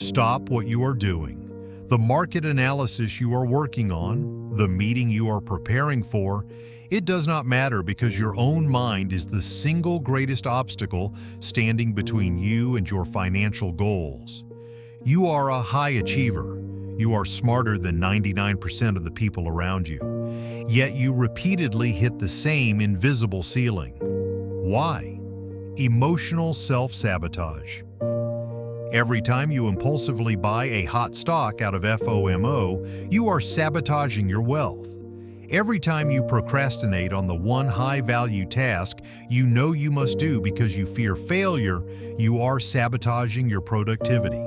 Stop what you are doing. The market analysis you are working on, the meeting you are preparing for, it does not matter because your own mind is the single greatest obstacle standing between you and your financial goals. You are a high achiever. You are smarter than 99% of the people around you. Yet you repeatedly hit the same invisible ceiling. Why? Emotional self-sabotage. Every time you impulsively buy a hot stock out of FOMO, you are sabotaging your wealth. Every time you procrastinate on the one high-value task you know you must do because you fear failure, you are sabotaging your productivity.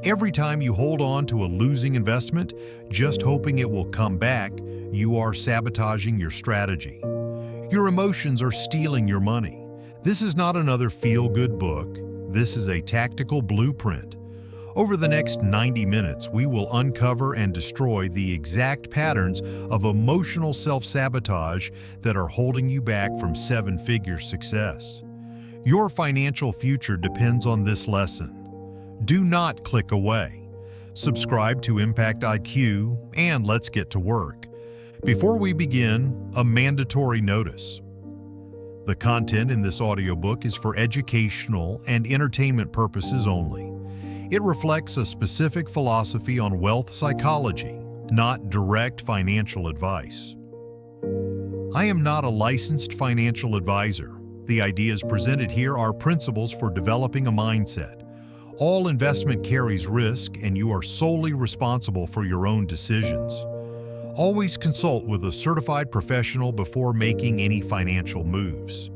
Every time you hold on to a losing investment, just hoping it will come back, you are sabotaging your strategy. Your emotions are stealing your money. This is not another feel-good book. This is a tactical blueprint. Over the next 90 minutes, we will uncover and destroy the exact patterns of emotional self-sabotage that are holding you back from seven-figure success. Your financial future depends on this lesson. Do not click away. Subscribe to Impact IQ, and let's get to work. Before we begin, a mandatory notice. The content in this audiobook is for educational and entertainment purposes only. It reflects a specific philosophy on wealth psychology, not direct financial advice. I am not a licensed financial advisor. The ideas presented here are principles for developing a mindset. All investment carries risk, and you are solely responsible for your own decisions. Always consult with a certified professional before making any financial moves.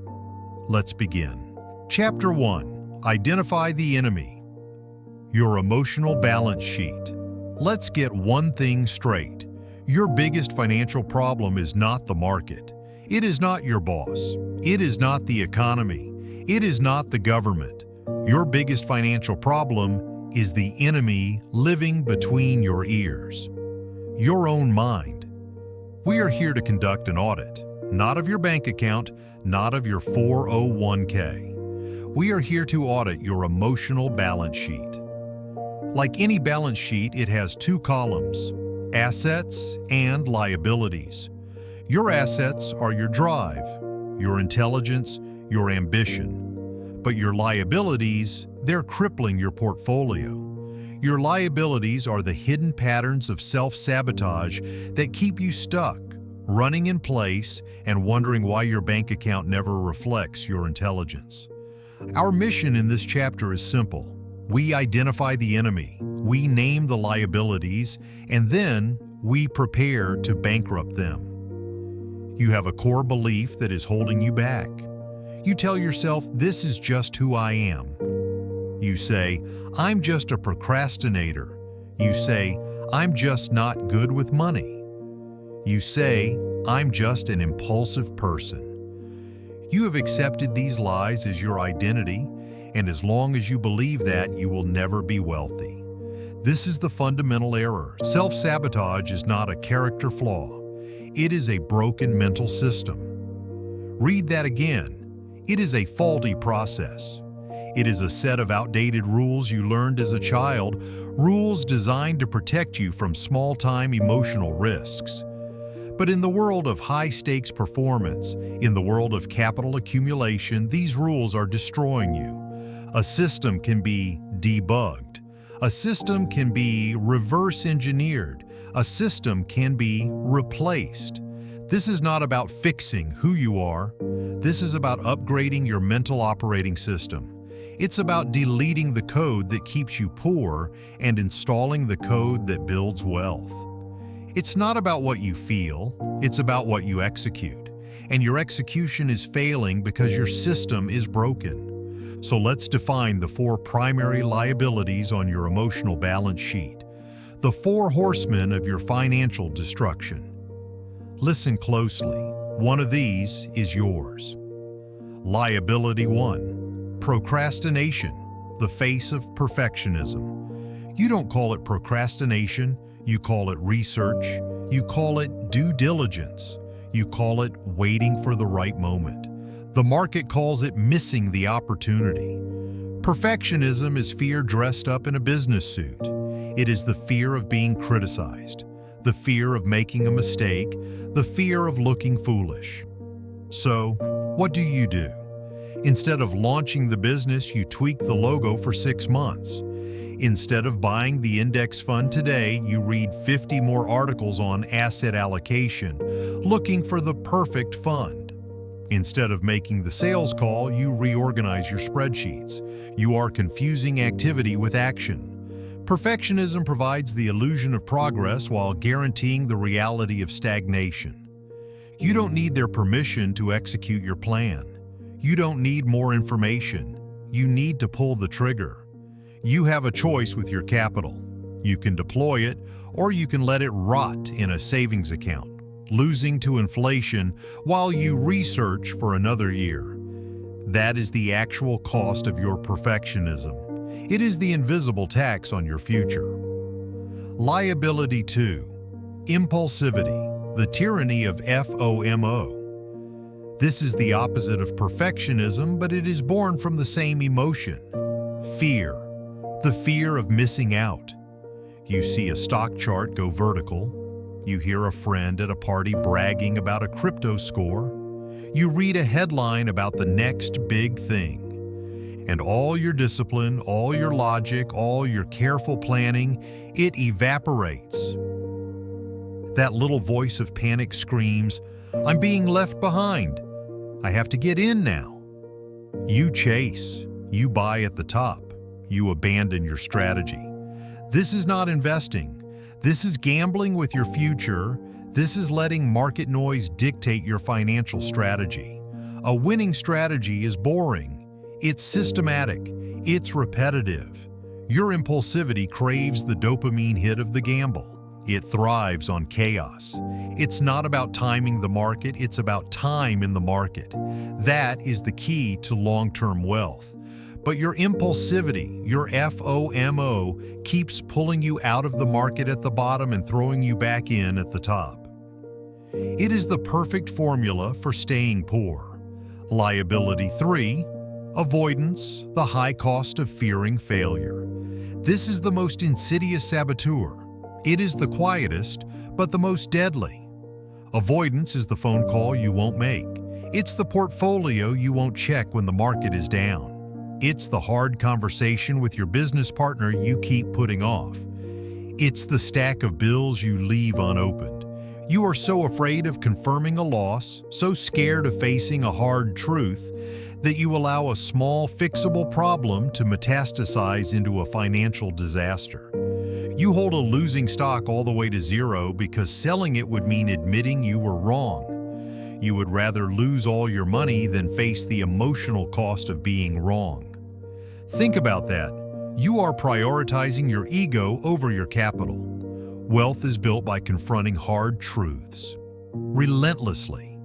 Let's begin. Chapter 1. Identify the enemy. Your emotional balance sheet. Let's get one thing straight. Your biggest financial problem is not the market. It is not your boss. It is not the economy. It is not the government. Your biggest financial problem is the enemy living between your ears. Your own mind. We are here to conduct an audit, not of your bank account, not of your 401k. We are here to audit your emotional balance sheet. Like any balance sheet, it has two columns, assets and liabilities. Your assets are your drive, your intelligence, your ambition. But your liabilities, they're crippling your portfolio. Your liabilities are the hidden patterns of self-sabotage that keep you stuck, running in place, and wondering why your bank account never reflects your intelligence. Our mission in this chapter is simple. We identify the enemy, we name the liabilities, and then we prepare to bankrupt them. You have a core belief that is holding you back. You tell yourself, this is just who I am. You say, I'm just a procrastinator. You say, I'm just not good with money. You say, I'm just an impulsive person. You have accepted these lies as your identity, and as long as you believe that, you will never be wealthy. This is the fundamental error. Self-sabotage is not a character flaw. It is a broken mental system. Read that again. It is a faulty process. It is a set of outdated rules you learned as a child, rules designed to protect you from small-time emotional risks. But in the world of high-stakes performance, in the world of capital accumulation, these rules are destroying you. A system can be debugged. A system can be reverse engineered. A system can be replaced. This is not about fixing who you are. This is about upgrading your mental operating system. It's about deleting the code that keeps you poor and installing the code that builds wealth. It's not about what you feel, it's about what you execute. And your execution is failing because your system is broken. So let's define the four primary liabilities on your emotional balance sheet. The four horsemen of your financial destruction. Listen closely. One of these is yours. Liability 1. Procrastination, the face of perfectionism. You don't call it procrastination, you call it research, you call it due diligence, you call it waiting for the right moment. The market calls it missing the opportunity. Perfectionism is fear dressed up in a business suit. It is the fear of being criticized, the fear of making a mistake, the fear of looking foolish. So, what do? Instead of launching the business, you tweak the logo for 6 months. Instead of buying the index fund today, you read 50 more articles on asset allocation, looking for the perfect fund. Instead of making the sales call, you reorganize your spreadsheets. You are confusing activity with action. Perfectionism provides the illusion of progress while guaranteeing the reality of stagnation. You don't need their permission to execute your plan. You don't need more information. You need to pull the trigger. You have a choice with your capital. You can deploy it, or you can let it rot in a savings account, losing to inflation while you research for another year. That is the actual cost of your perfectionism. It is the invisible tax on your future. Liability 2. Impulsivity, the tyranny of FOMO. This is the opposite of perfectionism, but it is born from the same emotion. Fear. The fear of missing out. You see a stock chart go vertical. You hear a friend at a party bragging about a crypto score. You read a headline about the next big thing. And all your discipline, all your logic, all your careful planning, it evaporates. That little voice of panic screams, "I'm being left behind. I have to get in now." You chase. You buy at the top. You abandon your strategy. This is not investing. This is gambling with your future. This is letting market noise dictate your financial strategy. A winning strategy is boring. It's systematic. It's repetitive. Your impulsivity craves the dopamine hit of the gamble. It thrives on chaos. It's not about timing the market, it's about time in the market. That is the key to long-term wealth. But your impulsivity, your FOMO, keeps pulling you out of the market at the bottom and throwing you back in at the top. It is the perfect formula for staying poor. Liability 3. Avoidance, the high cost of fearing failure. This is the most insidious saboteur. It is the quietest, but the most deadly. Avoidance is the phone call you won't make. It's the portfolio you won't check when the market is down. It's the hard conversation with your business partner you keep putting off. It's the stack of bills you leave unopened. You are so afraid of confirming a loss, so scared of facing a hard truth, that you allow a small, fixable problem to metastasize into a financial disaster. You hold a losing stock all the way to zero because selling it would mean admitting you were wrong. You would rather lose all your money than face the emotional cost of being wrong. Think about that. You are prioritizing your ego over your capital. Wealth is built by confronting hard truths relentlessly.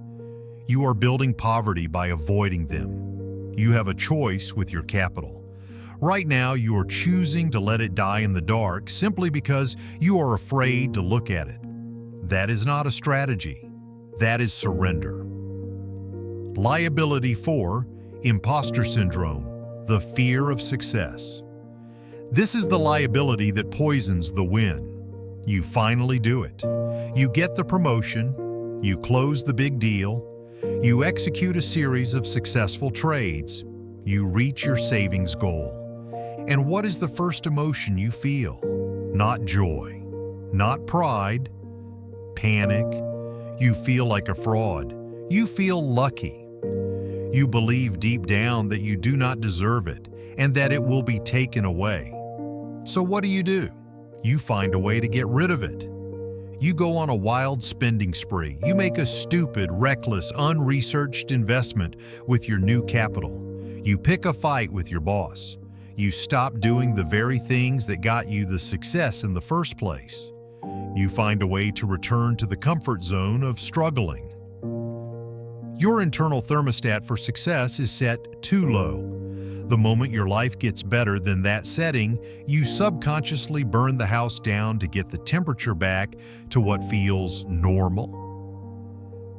You are building poverty by avoiding them. You have a choice with your capital. Right now, you are choosing to let it die in the dark simply because you are afraid to look at it. That is not a strategy. That is surrender. Liability 4. Impostor syndrome, the fear of success. This is the liability that poisons the win. You finally do it. You get the promotion. You close the big deal. You execute a series of successful trades. You reach your savings goal. And what is the first emotion you feel? Not joy, not pride, panic. You feel like a fraud. You feel lucky. You believe deep down that you do not deserve it and that it will be taken away. So what do? You find a way to get rid of it. You go on a wild spending spree. You make a stupid, reckless, unresearched investment with your new capital. You pick a fight with your boss. You stop doing the very things that got you the success in the first place. You find a way to return to the comfort zone of struggling. Your internal thermostat for success is set too low. The moment your life gets better than that setting, you subconsciously burn the house down to get the temperature back to what feels normal.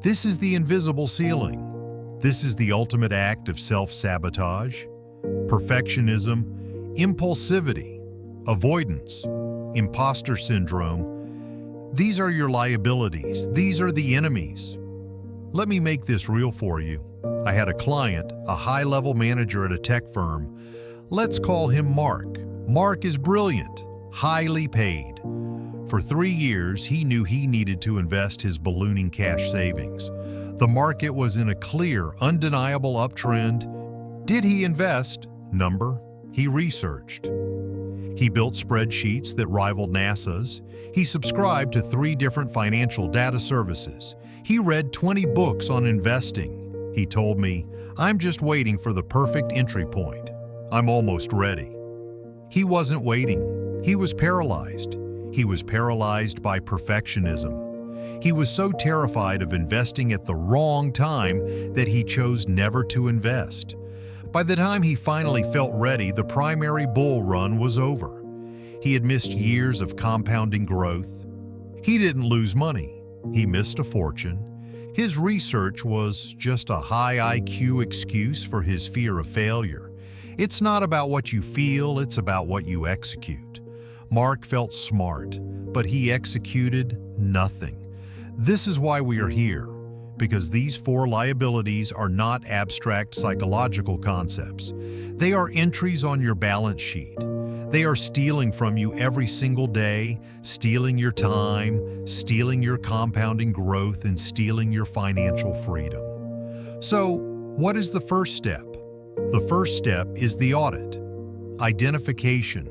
This is the invisible ceiling. This is the ultimate act of self-sabotage. perfectionism, impulsivity, avoidance, imposter syndrome. These are your liabilities. These are the enemies. Let me make this real for you. I had a client, a high-level manager at a tech firm. Let's call him Mark. Mark is brilliant, highly paid. For 3 years, he knew he needed to invest his ballooning cash savings. The market was in a clear, undeniable uptrend. Did he invest? Number. He researched. He built spreadsheets that rivaled NASA's. He subscribed to 3 different financial data services. He read 20 books on investing. He told me, "I'm just waiting for the perfect entry point. I'm almost ready." He wasn't waiting. He was paralyzed. He was paralyzed by perfectionism. He was so terrified of investing at the wrong time that he chose never to invest. By the time he finally felt ready, the primary bull run was over. He had missed years of compounding growth. He didn't lose money. He missed a fortune. His research was just a high IQ excuse for his fear of failure. It's not about what you feel, it's about what you execute. Mark felt smart, but he executed nothing. This is why we are here, because these 4 liabilities are not abstract psychological concepts. They are entries on your balance sheet. They are stealing from you every single day, stealing your time, stealing your compounding growth, and stealing your financial freedom. So, what is the first step? The first step is the audit. Identification.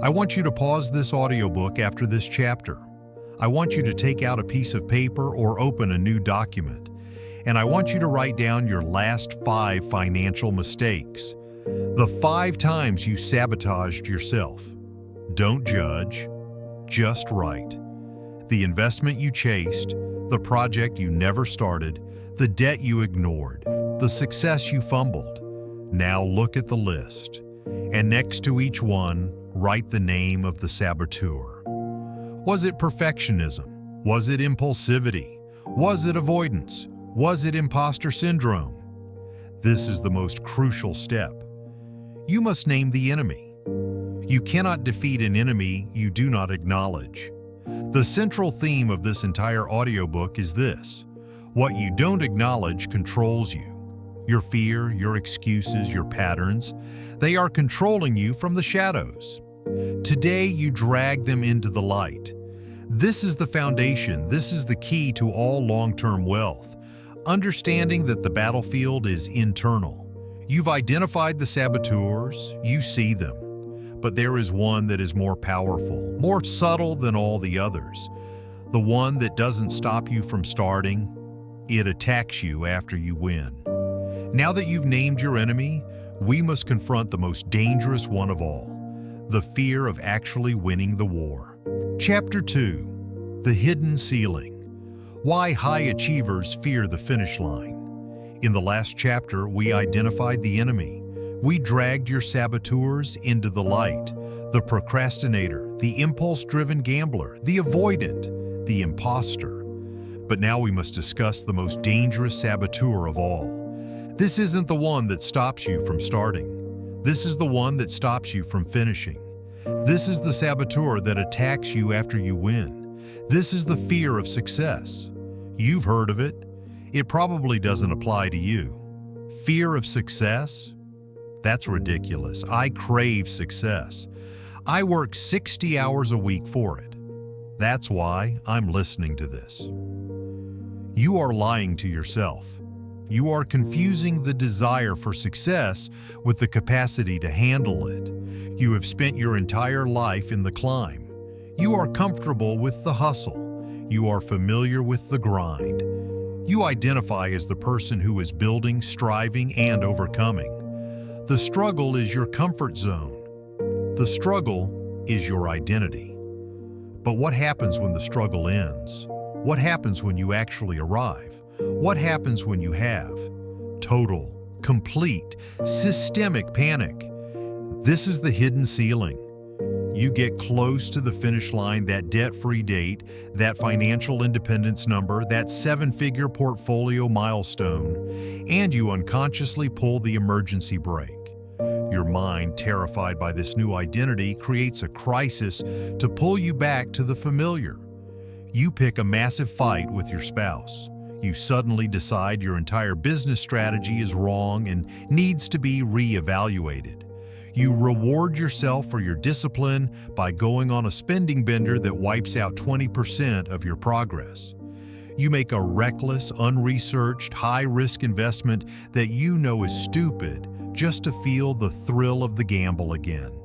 I want you to pause this audiobook after this chapter. I want you to take out a piece of paper or open a new document. And I want you to write down your last 5 financial mistakes. The 5 times you sabotaged yourself. Don't judge, just write. The investment you chased, the project you never started, the debt you ignored, the success you fumbled. Now look at the list. And next to each one, write the name of the saboteur. Was it perfectionism? Was it impulsivity? Was it avoidance? Was it imposter syndrome? This is the most crucial step. You must name the enemy. You cannot defeat an enemy you do not acknowledge. The central theme of this entire audiobook is this: what you don't acknowledge controls you. Your fear, your excuses, your patterns, they are controlling you from the shadows. Today, you drag them into the light. This is the foundation. This is the key to all long-term wealth. Understanding that the battlefield is internal. You've identified the saboteurs, you see them. But there is one that is more powerful, more subtle than all the others. The one that doesn't stop you from starting, it attacks you after you win. Now that you've named your enemy, we must confront the most dangerous one of all, the fear of actually winning the war. Chapter 2, The Hidden Ceiling. Why High Achievers Fear the Finish Line. In the last chapter, we identified the enemy. We dragged your saboteurs into the light, the procrastinator, the impulse-driven gambler, the avoidant, the imposter. But now we must discuss the most dangerous saboteur of all. This isn't the one that stops you from starting. This is the one that stops you from finishing. This is the saboteur that attacks you after you win. This is the fear of success. You've heard of it. It probably doesn't apply to you. Fear of success? That's ridiculous. I crave success. I work 60 hours a week for it. That's why I'm listening to this. You are lying to yourself. You are confusing the desire for success with the capacity to handle it. You have spent your entire life in the climb. You are comfortable with the hustle. You are familiar with the grind. You identify as the person who is building, striving, and overcoming. The struggle is your comfort zone. The struggle is your identity. But what happens when the struggle ends? What happens when you actually arrive? What happens when you have total, complete, systemic panic? This is the hidden ceiling. You get close to the finish line, that debt-free date, that financial independence number, that 7-figure portfolio milestone, and you unconsciously pull the emergency brake. Your mind, terrified by this new identity, creates a crisis to pull you back to the familiar. You pick a massive fight with your spouse. You suddenly decide your entire business strategy is wrong and needs to be re-evaluated. You reward yourself for your discipline by going on a spending bender that wipes out 20% of your progress. You make a reckless, unresearched, high-risk investment that you know is stupid just to feel the thrill of the gamble again.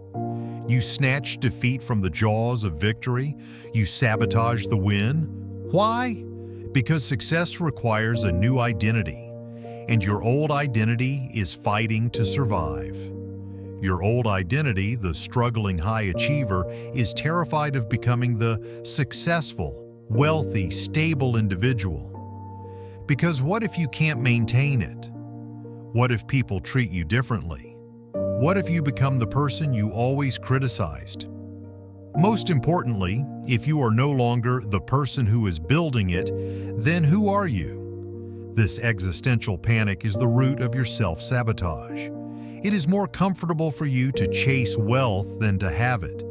You snatch defeat from the jaws of victory. You sabotage the win. Why? Because success requires a new identity, and your old identity is fighting to survive. Your old identity, the struggling high achiever, is terrified of becoming the successful, wealthy, stable individual. Because what if you can't maintain it? What if people treat you differently? What if you become the person you always criticized? Most importantly, if you are no longer the person who is building it, then who are you? This existential panic is the root of your self-sabotage. It is more comfortable for you to chase wealth than to have it.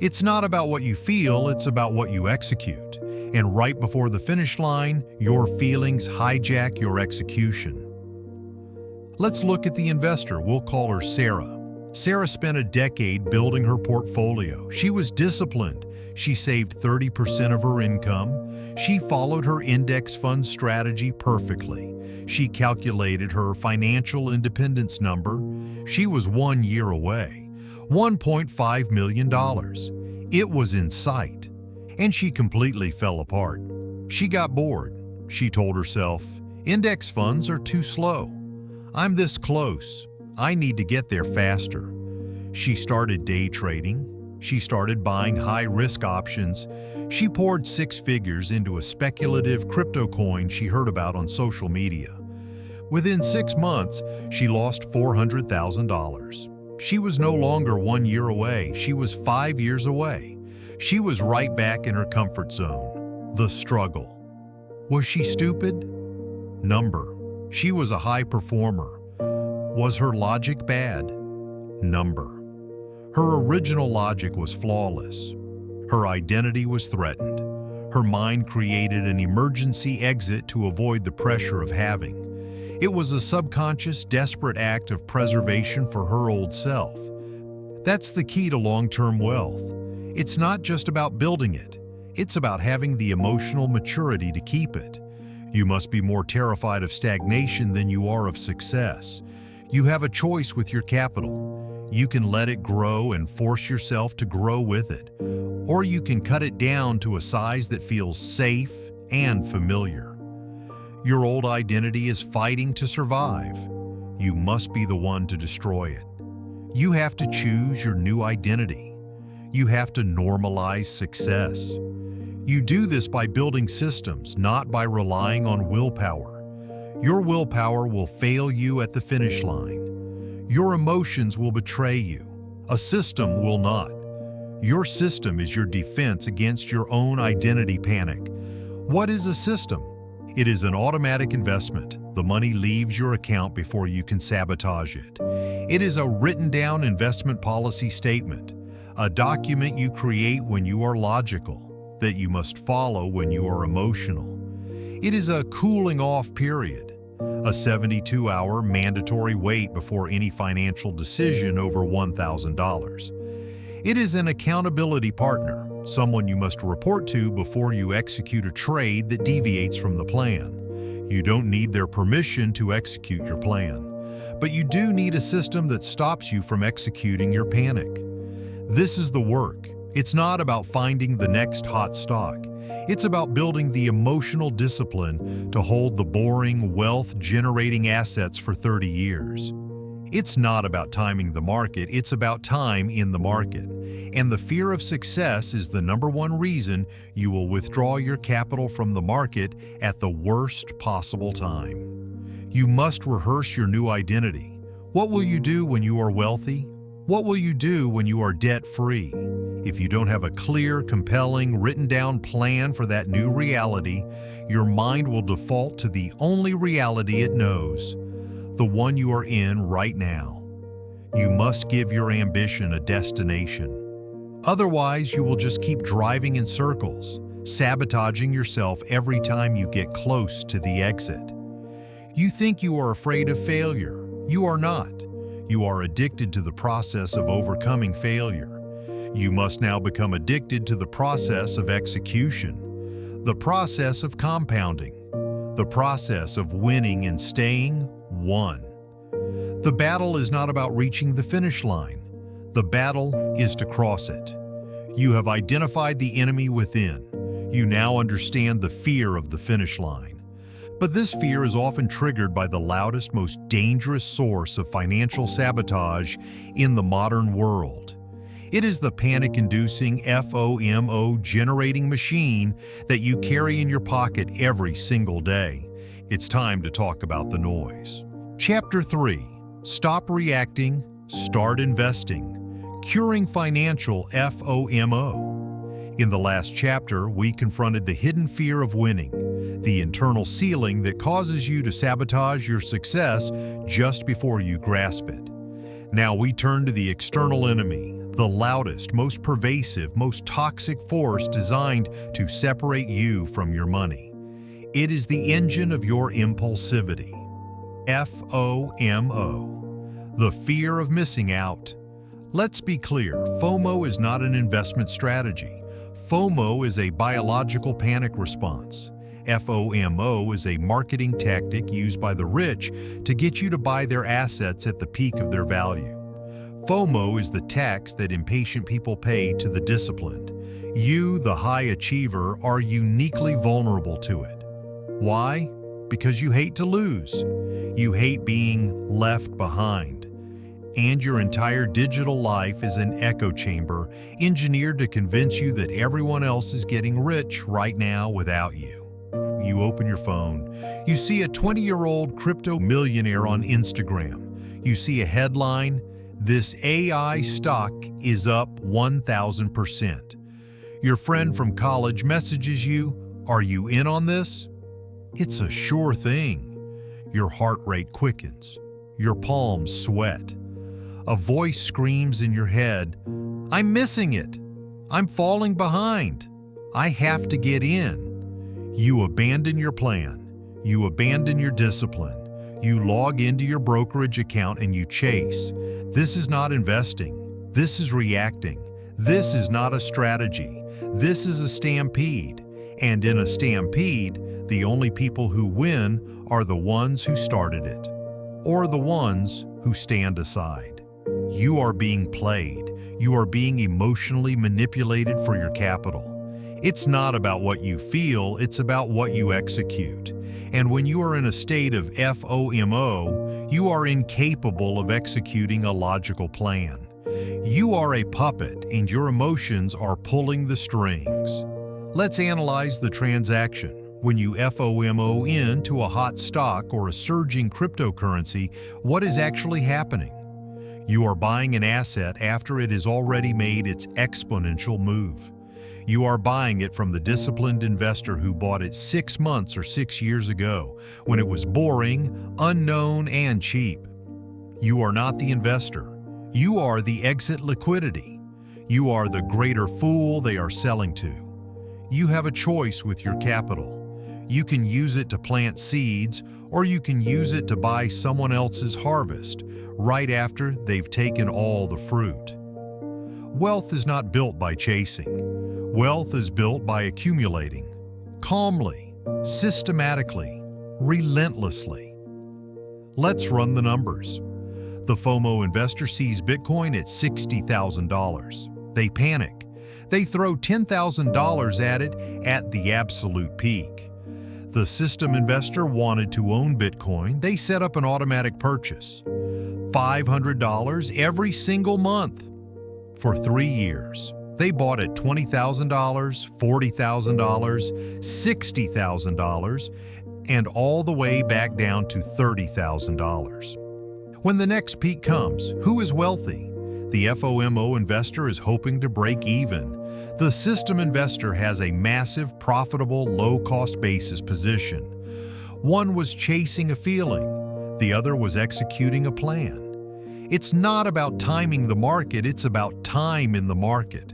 It's not about what you feel, it's about what you execute. And right before the finish line, your feelings hijack your execution. Let's look at the investor. We'll call her Sarah. Sarah spent a decade building her portfolio. She was disciplined. She saved 30% of her income. She followed her index fund strategy perfectly. She calculated her financial independence number. She was 1 year away. $1.5 million. It was in sight. And she completely fell apart. She got bored. She told herself, index funds are too slow. I'm this close. I need to get there faster. She started day trading. She started buying high-risk options. She poured 6 figures into a speculative crypto coin she heard about on social media. Within 6 months, she lost $400,000. She was no longer 1 year away. She was 5 years away. She was right back in her comfort zone. The struggle. Was she stupid? Number. She was a high performer. Was her logic bad? Number. Her original logic was flawless. Her identity was threatened. Her mind created an emergency exit to avoid the pressure of having. It was a subconscious, desperate act of preservation for her old self. That's the key to long-term wealth. It's not just about building it. It's about having the emotional maturity to keep it. You must be more terrified of stagnation than you are of success. You have a choice with your capital. You can let it grow and force yourself to grow with it, or you can cut it down to a size that feels safe and familiar. Your old identity is fighting to survive. You must be the one to destroy it. You have to choose your new identity. You have to normalize success. You do this by building systems, not by relying on willpower. Your willpower will fail you at the finish line. Your emotions will betray you. A system will not. Your system is your defense against your own identity panic. What is a system? It is an automatic investment. The money leaves your account before you can sabotage it. It is a written-down investment policy statement, a document you create when you are logical, that you must follow when you are emotional. It is a cooling-off period, a 72-hour mandatory wait before any financial decision over $1,000. It is an accountability partner, someone you must report to before you execute a trade that deviates from the plan. You don't need their permission to execute your plan, but you do need a system that stops you from executing your panic. This is the work. It's not about finding the next hot stock. It's about building the emotional discipline to hold the boring, wealth-generating assets for 30 years. It's not about timing the market, it's about time in the market. And the fear of success is the #1 reason you will withdraw your capital from the market at the worst possible time. You must rehearse your new identity. What will you do when you are wealthy? What will you do when you are debt-free? If you don't have a clear, compelling, written-down plan for that new reality, your mind will default to the only reality it knows, the one you are in right now. You must give your ambition a destination. Otherwise, you will just keep driving in circles, sabotaging yourself every time you get close to the exit. You think you are afraid of failure. You are not. You are addicted to the process of overcoming failure. You must now become addicted to the process of execution, the process of compounding, the process of winning and staying won. The battle is not about reaching the finish line. The battle is to cross it. You have identified the enemy within. You now understand the fear of the finish line. But this fear is often triggered by the loudest, most dangerous source of financial sabotage in the modern world. It is the panic-inducing FOMO generating machine that you carry in your pocket every single day. It's time to talk about the noise. Chapter 3. Stop reacting, start investing. Curing financial FOMO. In the last chapter, we confronted the hidden fear of winning, the internal ceiling that causes you to sabotage your success just before you grasp it. Now we turn to the external enemy, the loudest, most pervasive, most toxic force designed to separate you from your money. It is the engine of your impulsivity. FOMO. The fear of missing out. Let's be clear, FOMO is not an investment strategy. FOMO is a biological panic response. FOMO is a marketing tactic used by the rich to get you to buy their assets at the peak of their value. FOMO is the tax that impatient people pay to the disciplined. You, the high achiever, are uniquely vulnerable to it. Why? Because you hate to lose. You hate being left behind. And your entire digital life is an echo chamber engineered to convince you that everyone else is getting rich right now without you. You open your phone, you see a 20-year-old crypto millionaire on Instagram. You see a headline, "This AI stock is up 1,000%. Your friend from college messages you, "Are you in on this?" It's a sure thing. Your heart rate quickens. Your palms sweat. A voice screams in your head, "I'm missing it. I'm falling behind. I have to get in." You abandon your plan. You abandon your discipline. You log into your brokerage account and you chase. This is not investing. This is reacting. This is not a strategy. This is a stampede. And in a stampede, the only people who win are the ones who started it, or the ones who stand aside. You are being played. You are being emotionally manipulated for your capital. It's not about what you feel, it's about what you execute. And when you are in a state of FOMO, you are incapable of executing a logical plan. You are a puppet and your emotions are pulling the strings. Let's analyze the transaction. When you FOMO into a hot stock or a surging cryptocurrency, what is actually happening? You are buying an asset after it has already made its exponential move. You are buying it from the disciplined investor who bought it 6 months or 6 years ago, when it was boring, unknown, and cheap. You are not the investor. You are the exit liquidity. You are the greater fool they are selling to. You have a choice with your capital. You can use it to plant seeds, or you can use it to buy someone else's harvest right after they've taken all the fruit. Wealth is not built by chasing. Wealth is built by accumulating, calmly, systematically, relentlessly. Let's run the numbers. The FOMO investor sees Bitcoin at $60,000. They panic. They throw $10,000 at it at the absolute peak. The system investor wanted to own Bitcoin. They set up an automatic purchase. $500 every single month for 3 years. They bought at $20,000, $40,000, $60,000, and all the way back down to $30,000. When the next peak comes, who is wealthy? The FOMO investor is hoping to break even. The system investor has a massive, profitable, low-cost basis position. One was chasing a feeling. The other was executing a plan. It's not about timing the market, it's about time in the market.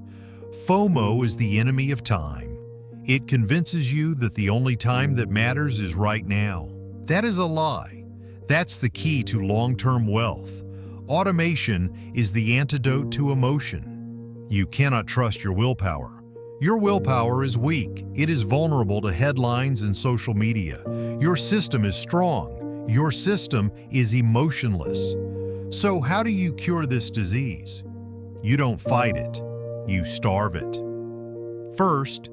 FOMO is the enemy of time. It convinces you that the only time that matters is right now. That is a lie. That's the key to long-term wealth. Automation is the antidote to emotion. You cannot trust your willpower. Your willpower is weak. It is vulnerable to headlines and social media. Your system is strong. Your system is emotionless. So how do you cure this disease? You don't fight it. You starve it. First,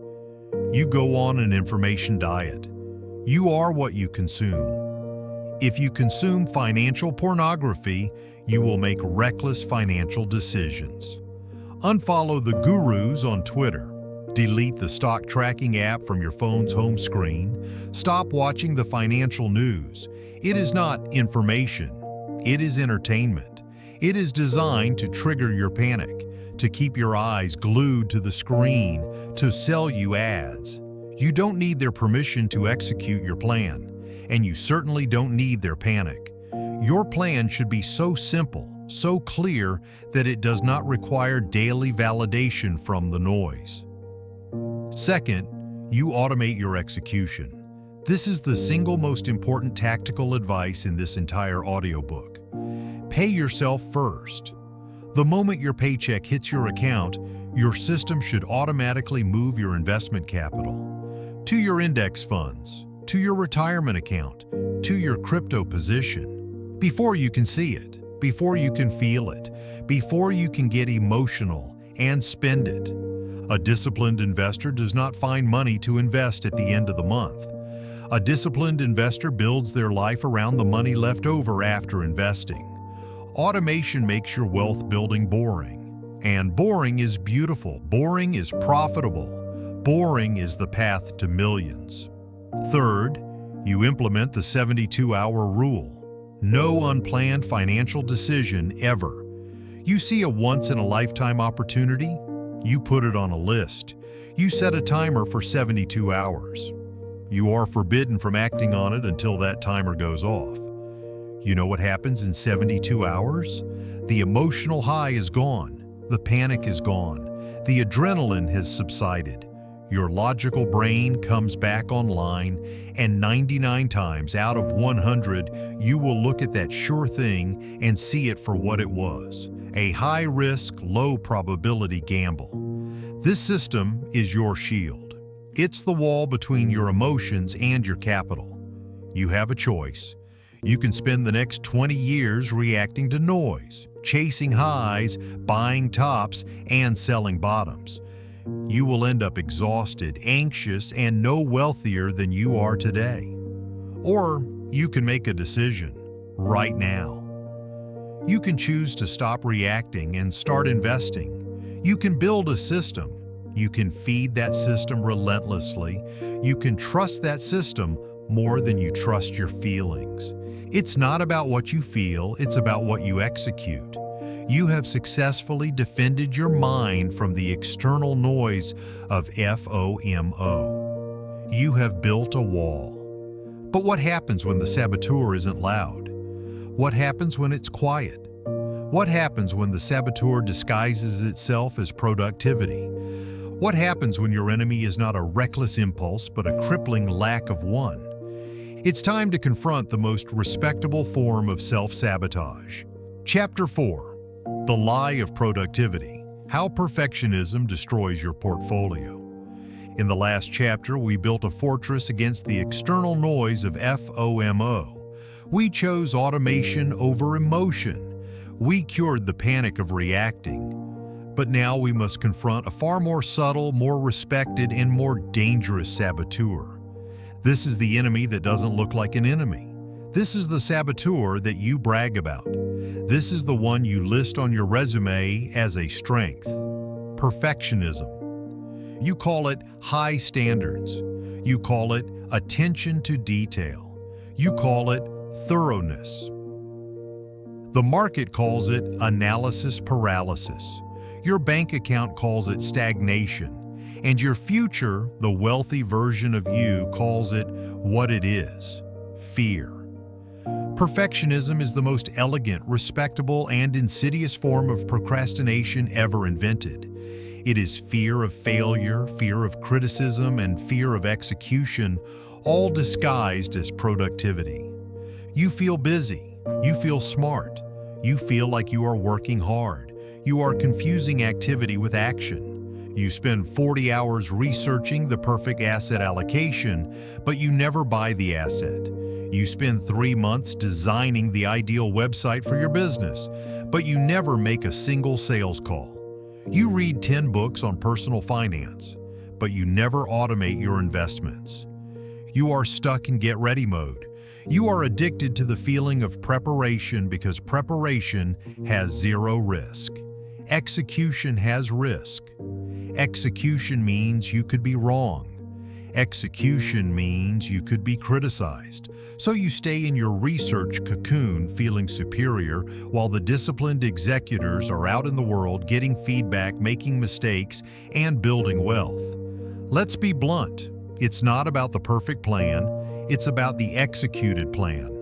you go on an information diet. You are what you consume. If you consume financial pornography, you will make reckless financial decisions. Unfollow the gurus on Twitter. Delete the stock tracking app from your phone's home screen. Stop watching the financial news. It is not information. It is entertainment. It is designed to trigger your panic, to keep your eyes glued to the screen, to sell you ads. You don't need their permission to execute your plan, and you certainly don't need their panic. Your plan should be so simple, so clear, that it does not require daily validation from the noise. Second, you automate your execution. This is the single most important tactical advice in this entire audiobook. Pay yourself first. The moment your paycheck hits your account, your system should automatically move your investment capital to your index funds, to your retirement account, to your crypto position. Before you can see it, before you can feel it, before you can get emotional and spend it. A disciplined investor does not find money to invest at the end of the month. A disciplined investor builds their life around the money left over after investing. Automation makes your wealth building boring. And boring is beautiful. Boring is profitable. Boring is the path to millions. Third, you implement the 72-hour rule. No unplanned financial decision ever. You see a once-in-a-lifetime opportunity? You put it on a list. You set a timer for 72 hours. You are forbidden from acting on it until that timer goes off. You know what happens in 72 hours? The emotional high is gone. The panic is gone. The adrenaline has subsided. Your logical brain comes back online, and 99 times out of 100, you will look at that sure thing and see it for what it was, a high-risk, low-probability gamble. This system is your shield. It's the wall between your emotions and your capital. You have a choice. You can spend the next 20 years reacting to noise, chasing highs, buying tops, and selling bottoms. You will end up exhausted, anxious, and no wealthier than you are today. Or you can make a decision right now. You can choose to stop reacting and start investing. You can build a system. You can feed that system relentlessly. You can trust that system more than you trust your feelings. It's not about what you feel, it's about what you execute. You have successfully defended your mind from the external noise of FOMO. You have built a wall. But what happens when the saboteur isn't loud? What happens when it's quiet? What happens when the saboteur disguises itself as productivity? What happens when your enemy is not a reckless impulse but a crippling lack of one? It's time to confront the most respectable form of self-sabotage. Chapter 4. The Lie of Productivity. How Perfectionism Destroys Your Portfolio. In the last chapter, we built a fortress against the external noise of FOMO. We chose automation over emotion. We cured the panic of reacting. But now we must confront a far more subtle, more respected, and more dangerous saboteur. This is the enemy that doesn't look like an enemy. This is the saboteur that you brag about. This is the one you list on your resume as a strength. Perfectionism. You call it high standards. You call it attention to detail. You call it thoroughness. The market calls it analysis paralysis. Your bank account calls it stagnation. And your future, the wealthy version of you, calls it what it is: fear. Perfectionism is the most elegant, respectable, and insidious form of procrastination ever invented. It is fear of failure, fear of criticism, and fear of execution, all disguised as productivity. You feel busy, you feel smart, you feel like you are working hard, you are confusing activity with action. You spend 40 hours researching the perfect asset allocation, but you never buy the asset. You spend 3 months designing the ideal website for your business, but you never make a single sales call. You read 10 books on personal finance, but you never automate your investments. You are stuck in get-ready mode. You are addicted to the feeling of preparation because preparation has zero risk. Execution has risk. Execution means you could be wrong. Execution means you could be criticized. So you stay in your research cocoon feeling superior while the disciplined executors are out in the world getting feedback, making mistakes, and building wealth. Let's be blunt. It's not about the perfect plan, it's about the executed plan.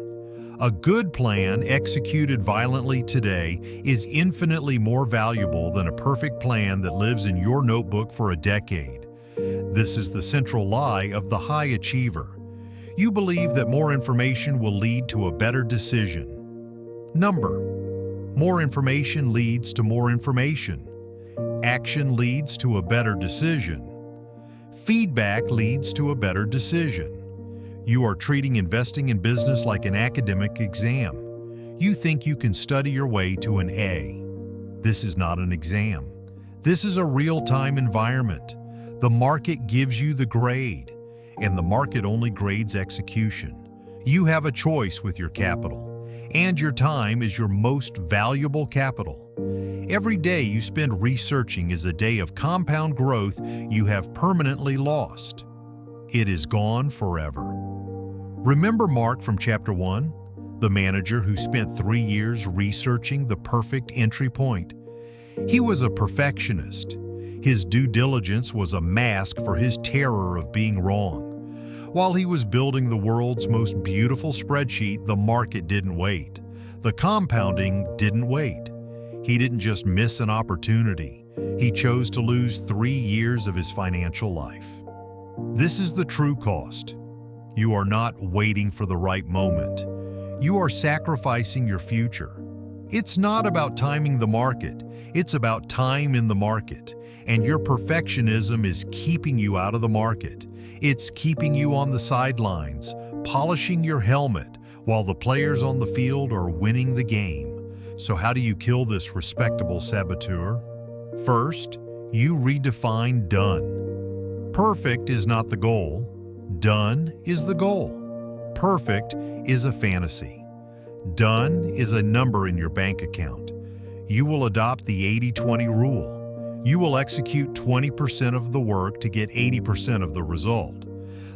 A good plan executed violently today is infinitely more valuable than a perfect plan that lives in your notebook for a decade. This is the central lie of the high achiever. You believe that more information will lead to a better decision. Number: more information leads to more information. Action leads to a better decision. Feedback leads to a better decision. You are treating investing in business like an academic exam. You think you can study your way to an A. This is not an exam. This is a real-time environment. The market gives you the grade, and the market only grades execution. You have a choice with your capital, and your time is your most valuable capital. Every day you spend researching is a day of compound growth you have permanently lost. It is gone forever. Remember Mark from chapter 1, the manager who spent 3 years researching the perfect entry point? He was a perfectionist. His due diligence was a mask for his terror of being wrong. While he was building the world's most beautiful spreadsheet, the market didn't wait. The compounding didn't wait. He didn't just miss an opportunity. He chose to lose 3 years of his financial life. This is the true cost. You are not waiting for the right moment. You are sacrificing your future. It's not about timing the market. It's about time in the market. And your perfectionism is keeping you out of the market. It's keeping you on the sidelines, polishing your helmet while the players on the field are winning the game. So how do you kill this respectable saboteur? First, you redefine done. Perfect is not the goal. Done is the goal. Perfect is a fantasy. Done is a number in your bank account. You will adopt the 80-20 rule. You will execute 20% of the work to get 80% of the result.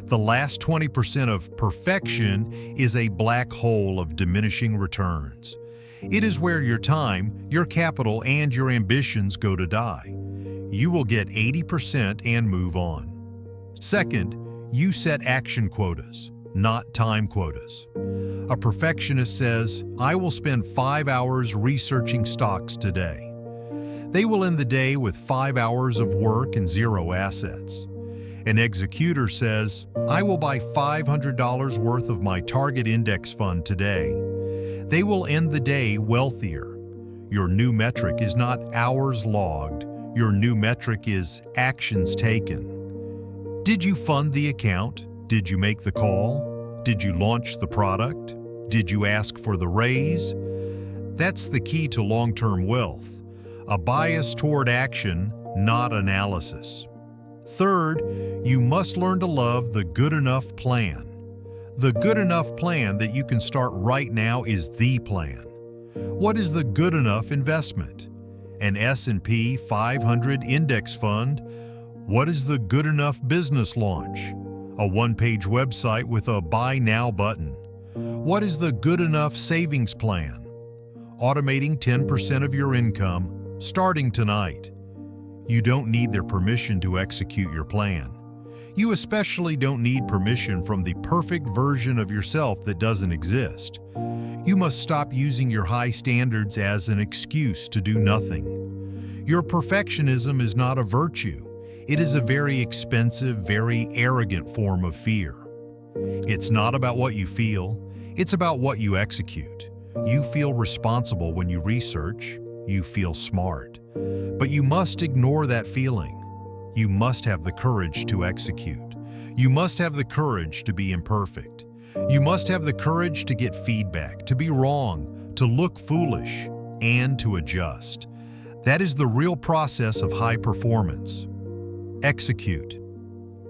The last 20% of perfection is a black hole of diminishing returns. It is where your time, your capital, and your ambitions go to die. You will get 80% and move on. Second, you set action quotas, not time quotas. A perfectionist says, I will spend 5 hours researching stocks today. They will end the day with 5 hours of work and 0 assets. An executor says, I will buy $500 worth of my target index fund today. They will end the day wealthier. Your new metric is not hours logged. Your new metric is actions taken. Did you fund the account? Did you make the call? Did you launch the product? Did you ask for the raise? That's the key to long-term wealth. A bias toward action, not analysis. Third, you must learn to love the good enough plan. The good enough plan that you can start right now is the plan. What is the good enough investment? An S&P 500 index fund? What is the good enough business launch? A one-page website with a buy now button. What is the good enough savings plan? Automating 10% of your income, starting tonight. You don't need their permission to execute your plan. You especially don't need permission from the perfect version of yourself that doesn't exist. You must stop using your high standards as an excuse to do nothing. Your perfectionism is not a virtue. It is a very expensive, very arrogant form of fear. It's not about what you feel, it's about what you execute. You feel responsible when you research, you feel smart. But you must ignore that feeling. You must have the courage to execute. You must have the courage to be imperfect. You must have the courage to get feedback, to be wrong, to look foolish, and to adjust. That is the real process of high performance. Execute.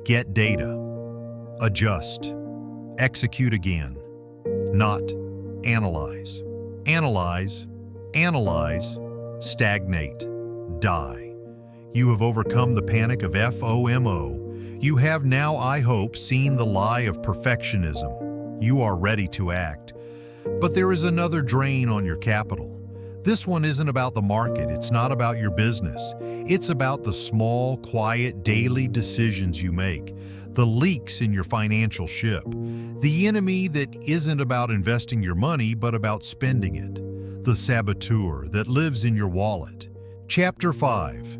Get data. Adjust. Execute again. Not analyze. Analyze. Analyze. Stagnate. Die. You have overcome the panic of FOMO. You have now, I hope, seen the lie of perfectionism. You are ready to act. But there is another drain on your capital. This one isn't about the market. It's not about your business. It's about the small, quiet, daily decisions you make, the leaks in your financial ship, the enemy that isn't about investing your money but about spending it, the saboteur that lives in your wallet. Chapter 5.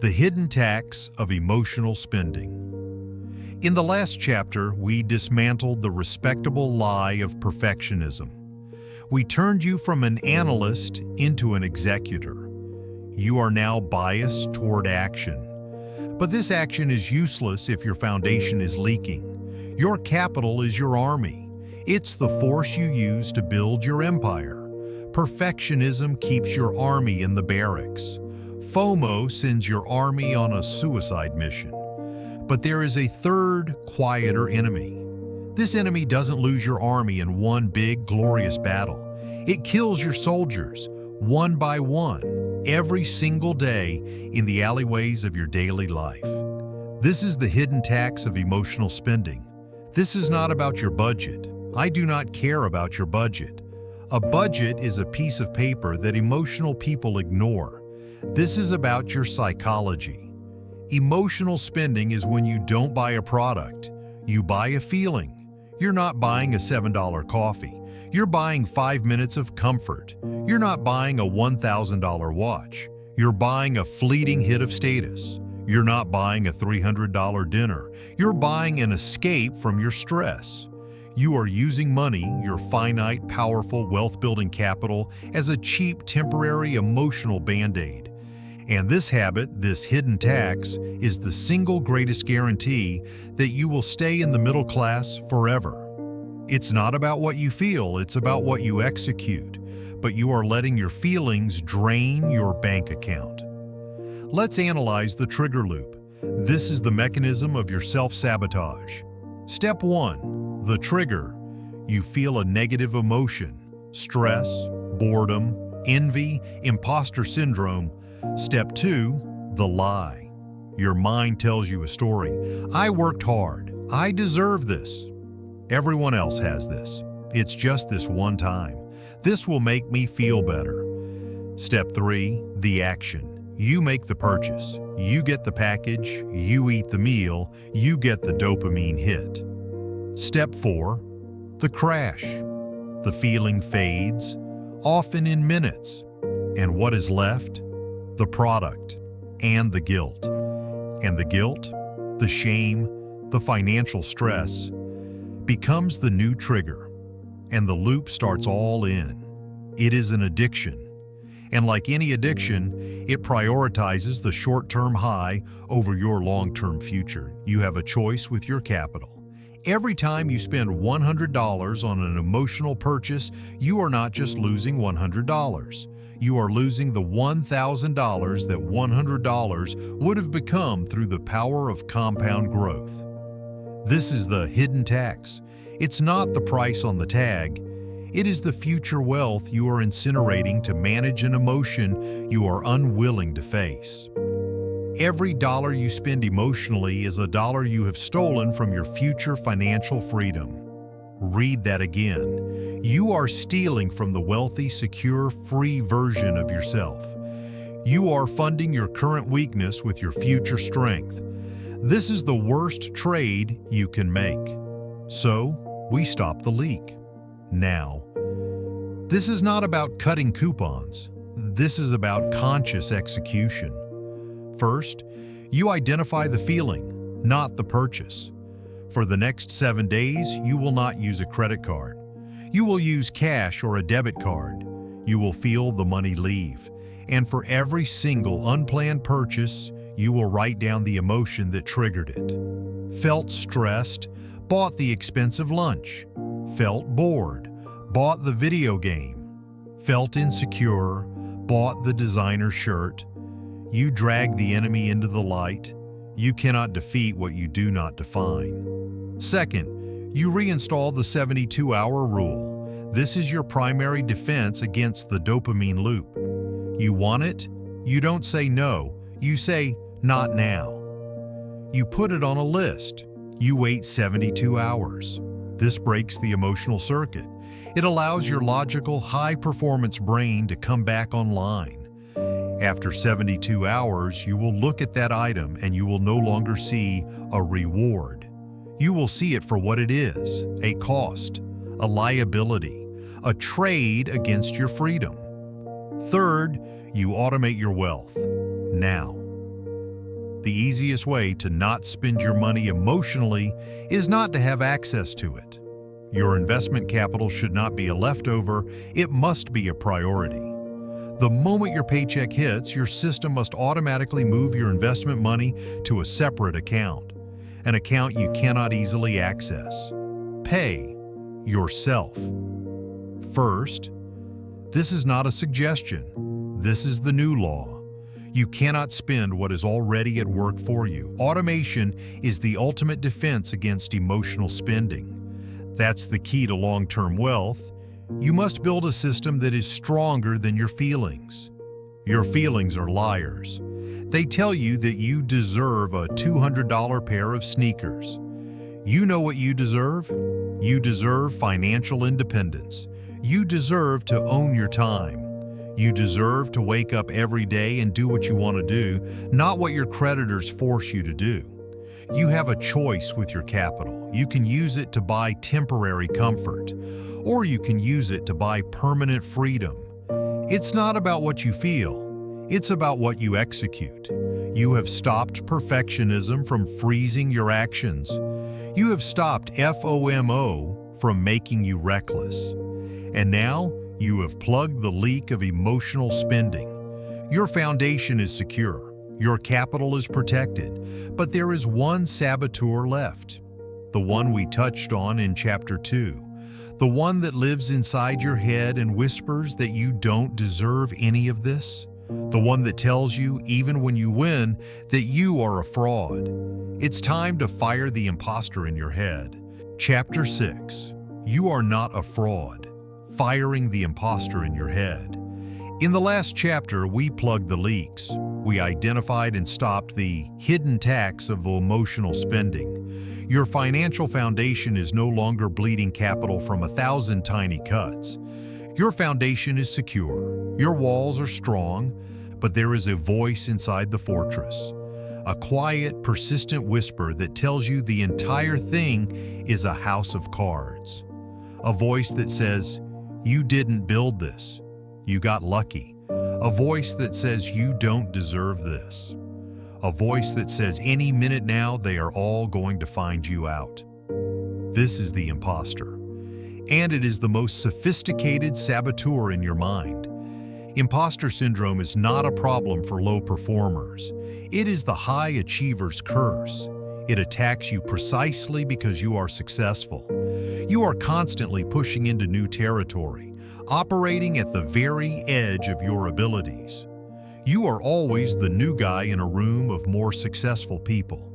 The Hidden Tax of Emotional Spending. In the last chapter, we dismantled the respectable lie of perfectionism. We turned you from an analyst into an executor. You are now biased toward action. But this action is useless if your foundation is leaking. Your capital is your army. It's the force you use to build your empire. Perfectionism keeps your army in the barracks. FOMO sends your army on a suicide mission. But there is a third, quieter enemy. This enemy doesn't lose your army in one big, glorious battle. It kills your soldiers, one by one, every single day in the alleyways of your daily life. This is the hidden tax of emotional spending. This is not about your budget. I do not care about your budget. A budget is a piece of paper that emotional people ignore. This is about your psychology. Emotional spending is when you don't buy a product, you buy a feeling. You're not buying a $7 coffee. You're buying 5 minutes of comfort. You're not buying a $1,000 watch. You're buying a fleeting hit of status. You're not buying a $300 dinner. You're buying an escape from your stress. You are using money, your finite, powerful, wealth-building capital, as a cheap, temporary, emotional band-aid. And this habit, this hidden tax, is the single greatest guarantee that you will stay in the middle class forever. It's not about what you feel, it's about what you execute. But you are letting your feelings drain your bank account. Let's analyze the trigger loop. This is the mechanism of your self-sabotage. Step 1. The trigger. You feel a negative emotion, stress, boredom, envy, imposter syndrome. Step 2. The lie. Your mind tells you a story. I worked hard. I deserve this. Everyone else has this. It's just this one time. This will make me feel better. Step 3. The action. You make the purchase. You get the package. You eat the meal. You get the dopamine hit. Step 4. The crash. The feeling fades, often in minutes. And what is left? The product and the guilt. And the guilt, the shame, the financial stress becomes the new trigger, and the loop starts all in. It is an addiction. And like any addiction, it prioritizes the short-term high over your long-term future. You have a choice with your capital. Every time you spend $100 on an emotional purchase, you are not just losing $100. You are losing the $1,000 that $100 would have become through the power of compound growth. This is the hidden tax. It's not the price on the tag. It is the future wealth you are incinerating to manage an emotion you are unwilling to face. Every dollar you spend emotionally is a dollar you have stolen from your future financial freedom. Read that again. You are stealing from the wealthy, secure, free version of yourself. You are funding your current weakness with your future strength. This is the worst trade you can make. So, we stop the leak. Now, this is not about cutting coupons. This is about conscious execution. First, you identify the feeling, not the purchase. For the next 7 days, you will not use a credit card. You will use cash or a debit card. You will feel the money leave. And for every single unplanned purchase, you will write down the emotion that triggered it. Felt stressed, bought the expensive lunch. Felt bored, bought the video game. Felt insecure, bought the designer shirt. You drag the enemy into the light. You cannot defeat what you do not define. Second, you reinstall the 72-hour rule. This is your primary defense against the dopamine loop. You want it? You don't say no. You say, not now. You put it on a list. You wait 72 hours. This breaks the emotional circuit. It allows your logical, high-performance brain to come back online. After 72 hours, you will look at that item and you will no longer see a reward. You will see it for what it is, a cost, a liability, a trade against your freedom. Third, you automate your wealth. Now. The easiest way to not spend your money emotionally is not to have access to it. Your investment capital should not be a leftover, it must be a priority. The moment your paycheck hits, your system must automatically move your investment money to a separate account, an account you cannot easily access. Pay yourself. First, this is not a suggestion. This is the new law. You cannot spend what is already at work for you. Automation is the ultimate defense against emotional spending. That's the key to long-term wealth. You must build a system that is stronger than your feelings. Your feelings are liars. They tell you that you deserve a $200 pair of sneakers. You know what you deserve? You deserve financial independence. You deserve to own your time. You deserve to wake up every day and do what you want to do, not what your creditors force you to do. You have a choice with your capital. You can use it to buy temporary comfort, or you can use it to buy permanent freedom. It's not about what you feel. It's about what you execute. You have stopped perfectionism from freezing your actions. You have stopped FOMO from making you reckless. And now, you have plugged the leak of emotional spending. Your foundation is secure. Your capital is protected. But there is one saboteur left. The one we touched on in Chapter 2. The one that lives inside your head and whispers that you don't deserve any of this. The one that tells you, even when you win, that you are a fraud. It's time to fire the imposter in your head. Chapter 6. You are not a fraud. Firing the imposter in your head. In the last chapter, we plugged the leaks. We identified and stopped the hidden tax of emotional spending. Your financial foundation is no longer bleeding capital from 1,000 tiny cuts. Your foundation is secure. Your walls are strong, but there is a voice inside the fortress. A quiet, persistent whisper that tells you the entire thing is a house of cards. A voice that says, "You didn't build this. You got lucky." A voice that says you don't deserve this. A voice that says any minute now they are all going to find you out. This is the imposter. And it is the most sophisticated saboteur in your mind. Imposter syndrome is not a problem for low performers. It is the high achiever's curse. It attacks you precisely because you are successful. You are constantly pushing into new territory, operating at the very edge of your abilities. You are always the new guy in a room of more successful people.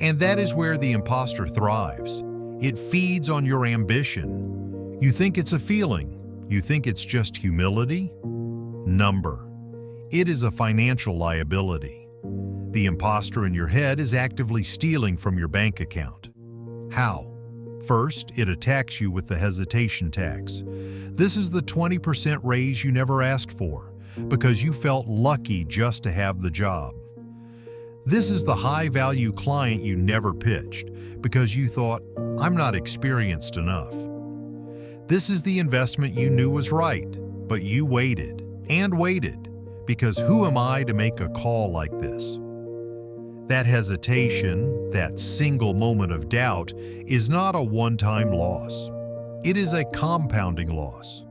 And that is where the imposter thrives. It feeds on your ambition. You think it's a feeling. You think it's just humility? Number. It is a financial liability. The imposter in your head is actively stealing from your bank account. How? First, it attacks you with the hesitation tax. This is the 20% raise you never asked for, because you felt lucky just to have the job. This is the high-value client you never pitched because you thought, "I'm not experienced enough." This is the investment you knew was right, but you waited and waited because who am I to make a call like this? That hesitation, that single moment of doubt, is not a one-time loss. It is a compounding loss.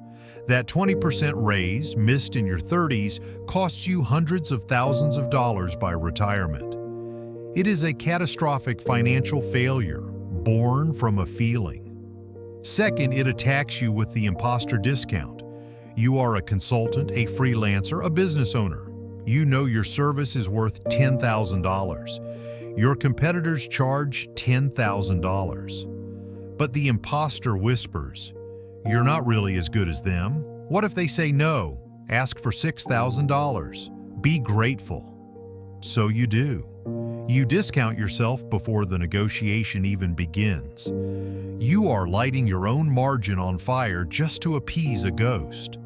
That 20% raise missed in your 30s costs you hundreds of thousands of dollars by retirement. It is a catastrophic financial failure born from a feeling. Second, it attacks you with the imposter discount. You are a consultant, a freelancer, a business owner. You know your service is worth $10,000. Your competitors charge $10,000. But the imposter whispers, "You're not really as good as them. What if they say no? Ask for $6,000. Be grateful." So you do. You discount yourself before the negotiation even begins. You are lighting your own margin on fire just to appease a ghost.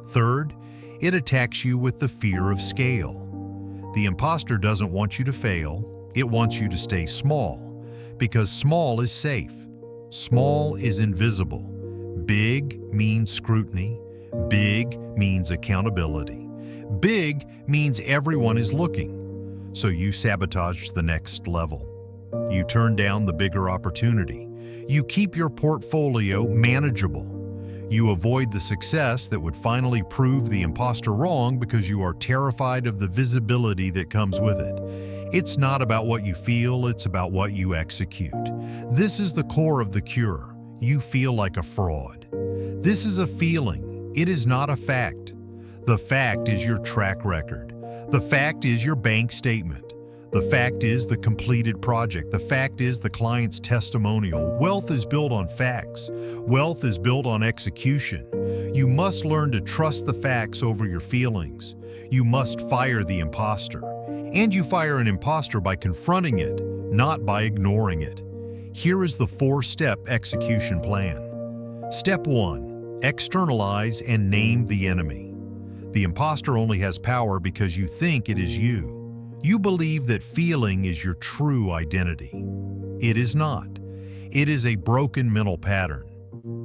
Third, it attacks you with the fear of scale. The imposter doesn't want you to fail. It wants you to stay small, because small is safe. Small is invisible. Big means scrutiny. Big means accountability. Big means everyone is looking. So you sabotage the next level. You turn down the bigger opportunity. You keep your portfolio manageable. You avoid the success that would finally prove the imposter wrong because you are terrified of the visibility that comes with it. It's not about what you feel, it's about what you execute. This is the core of the cure. You feel like a fraud. This is a feeling. It is not a fact. The fact is your track record. The fact is your bank statement. The fact is the completed project. The fact is the client's testimonial. Wealth is built on facts. Wealth is built on execution. You must learn to trust the facts over your feelings. You must fire the imposter. And you fire an imposter by confronting it, not by ignoring it. Here is the 4-step execution plan. Step 1. Externalize and name the enemy. The imposter only has power because you think it is you. You believe that feeling is your true identity. It is not. It is a broken mental pattern.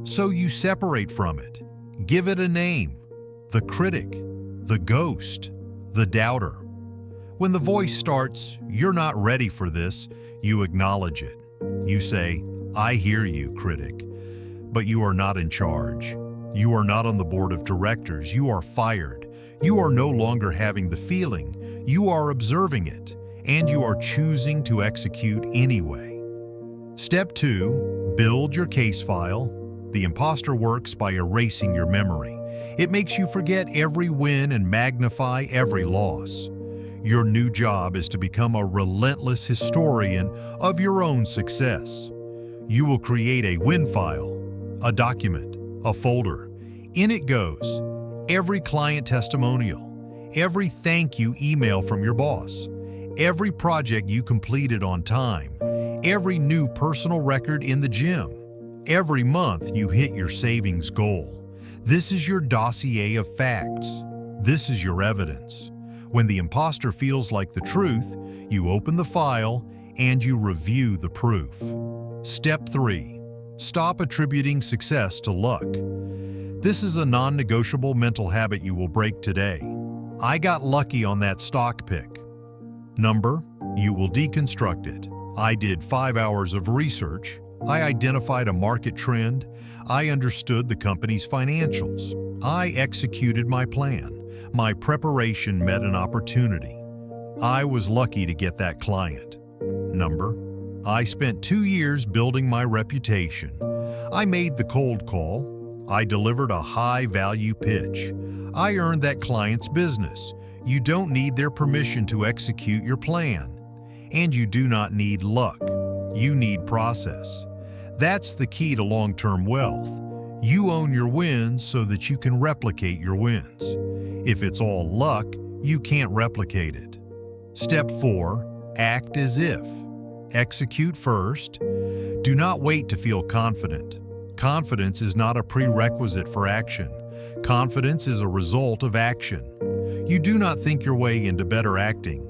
So you separate from it. Give it a name. The critic, the ghost, the doubter. When the voice starts, "You're not ready for this," you acknowledge it. You say, "I hear you, critic." But you are not in charge. You are not on the board of directors. You are fired. You are no longer having the feeling. You are observing it, and you are choosing to execute anyway. Step 2. Build your case file. The imposter works by erasing your memory. It makes you forget every win and magnify every loss. Your new job is to become a relentless historian of your own success. You will create a win file, a document, a folder. In it goes every client testimonial, every thank you email from your boss, every project you completed on time, every new personal record in the gym, every month you hit your savings goal. This is your dossier of facts. This is your evidence. When the imposter feels like the truth, you open the file and you review the proof. Step 3. Stop attributing success to luck. This is a non-negotiable mental habit you will break today. "I got lucky on that stock pick." Number, you will deconstruct it. "I did 5 hours of research. I identified a market trend. I understood the company's financials. I executed my plan. My preparation met an opportunity. I was lucky to get that client." Number, "I spent 2 years building my reputation. I made the cold call. I delivered a high-value pitch. I earned that client's business." You don't need their permission to execute your plan. And you do not need luck. You need process. That's the key to long-term wealth. You own your wins so that you can replicate your wins. If it's all luck, you can't replicate it. Step 4. Act as if. Execute first. Do not wait to feel confident. Confidence is not a prerequisite for action. Confidence is a result of action. You do not think your way into better acting.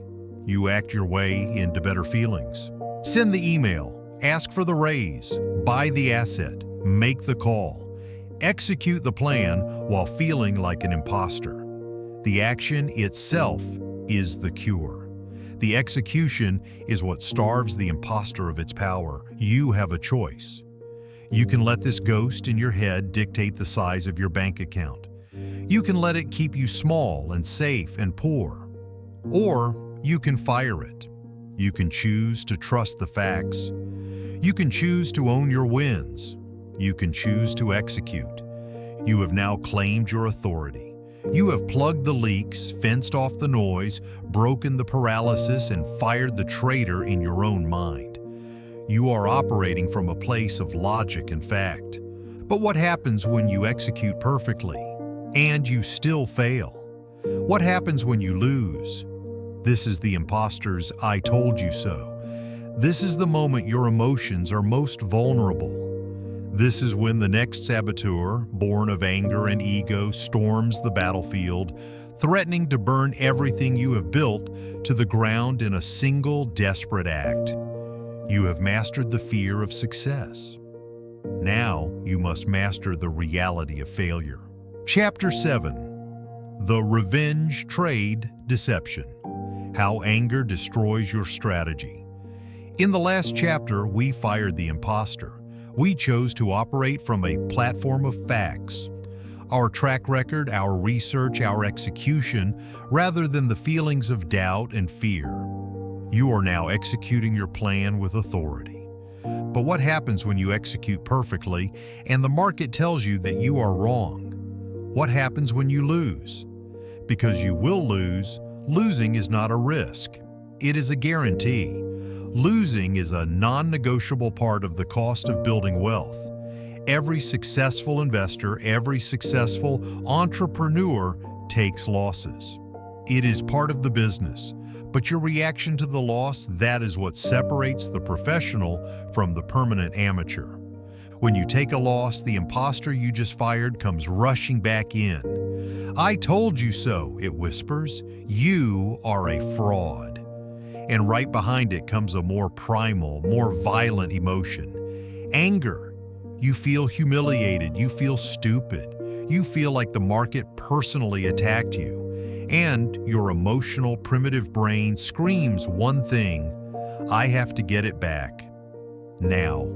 You act your way into better feelings. Send the email, ask for the raise, buy the asset, make the call. Execute the plan while feeling like an imposter. The action itself is the cure. The execution is what starves the imposter of its power. You have a choice. You can let this ghost in your head dictate the size of your bank account. You can let it keep you small and safe and poor. Or you can fire it. You can choose to trust the facts. You can choose to own your wins. You can choose to execute. You have now claimed your authority. You have plugged the leaks, fenced off the noise, broken the paralysis, and fired the traitor in your own mind. You are operating from a place of logic and fact. But what happens when you execute perfectly and you still fail? What happens when you lose? This is the imposter's "I told you so." This is the moment your emotions are most vulnerable. This is when the next saboteur, born of anger and ego, storms the battlefield, threatening to burn everything you have built to the ground in a single desperate act. You have mastered the fear of success. Now you must master the reality of failure. Chapter 7. The Revenge Trade Deception. How Anger Destroys Your Strategy. In the last chapter, we fired the imposter. We chose to operate from a platform of facts. Our track record, our research, our execution, rather than the feelings of doubt and fear. You are now executing your plan with authority. But what happens when you execute perfectly and the market tells you that you are wrong? What happens when you lose? Because you will lose, losing is not a risk. It is a guarantee. Losing is a non-negotiable part of the cost of building wealth. Every successful investor, every successful entrepreneur takes losses. It is part of the business. But your reaction to the loss, that is what separates the professional from the permanent amateur. When you take a loss, the imposter you just fired comes rushing back in. "I told you so," it whispers. "You are a fraud." And right behind it comes a more primal, more violent emotion. Anger. You feel humiliated. You feel stupid. You feel like the market personally attacked you. And your emotional, primitive brain screams one thing: I have to get it back. Now.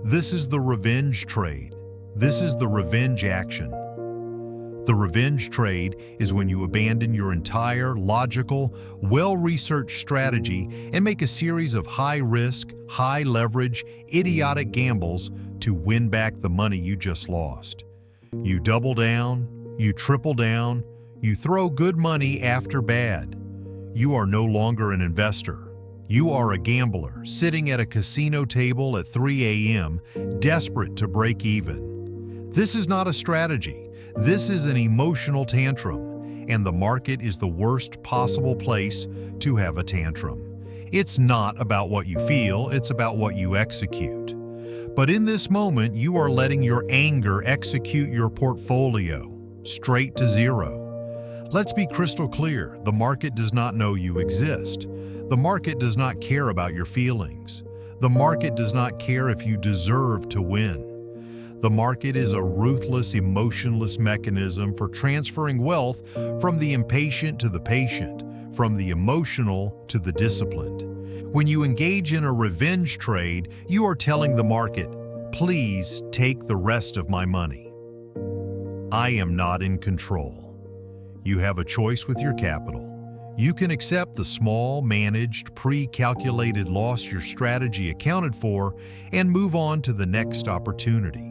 This is the revenge trade. This is the revenge action. The revenge trade is when you abandon your entire, logical, well-researched strategy and make a series of high-risk, high-leverage, idiotic gambles to win back the money you just lost. You double down, you triple down, you throw good money after bad. You are no longer an investor. You are a gambler sitting at a casino table at 3 a.m., desperate to break even. This is not a strategy. This is an emotional tantrum, and the market is the worst possible place to have a tantrum. It's not about what you feel, it's about what you execute. But in this moment, you are letting your anger execute your portfolio straight to zero. Let's be crystal clear. The market does not know you exist. The market does not care about your feelings. The market does not care if you deserve to win. The market is a ruthless, emotionless mechanism for transferring wealth from the impatient to the patient, from the emotional to the disciplined. When you engage in a revenge trade, you are telling the market, "Please take the rest of my money. I am not in control." You have a choice with your capital. You can accept the small, managed, pre-calculated loss your strategy accounted for and move on to the next opportunity.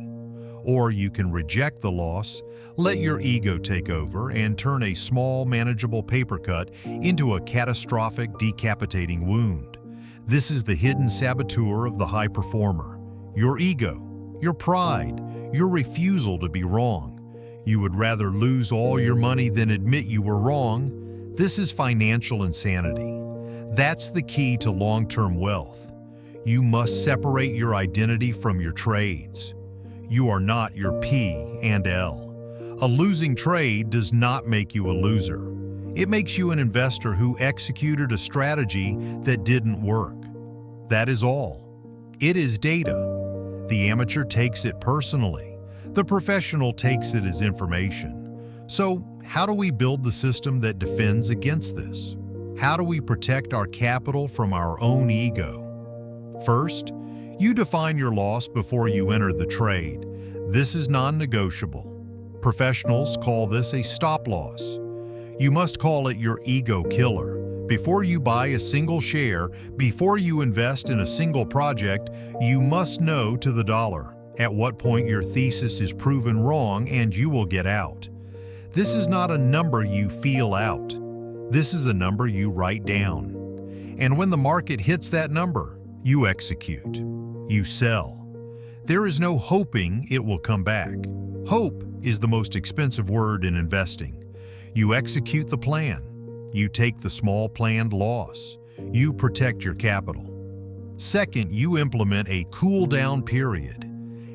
Or you can reject the loss, let your ego take over, and turn a small, manageable paper cut into a catastrophic, decapitating wound. This is the hidden saboteur of the high performer. Your ego, your pride, your refusal to be wrong. You would rather lose all your money than admit you were wrong. This is financial insanity. That's the key to long-term wealth. You must separate your identity from your trades. You are not your P and L. A losing trade does not make you a loser. It makes you an investor who executed a strategy that didn't work. That is all. It is data. The amateur takes it personally. The professional takes it as information. So, how do we build the system that defends against this? How do we protect our capital from our own ego? First, you define your loss before you enter the trade. This is non-negotiable. Professionals call this a stop loss. You must call it your ego killer. Before you buy a single share, before you invest in a single project, you must know to the dollar at what point your thesis is proven wrong and you will get out. This is not a number you feel out. This is a number you write down. And when the market hits that number, you execute. You sell. There is no hoping it will come back. Hope is the most expensive word in investing. You execute the plan. You take the small planned loss. You protect your capital. Second, you implement a cool-down period.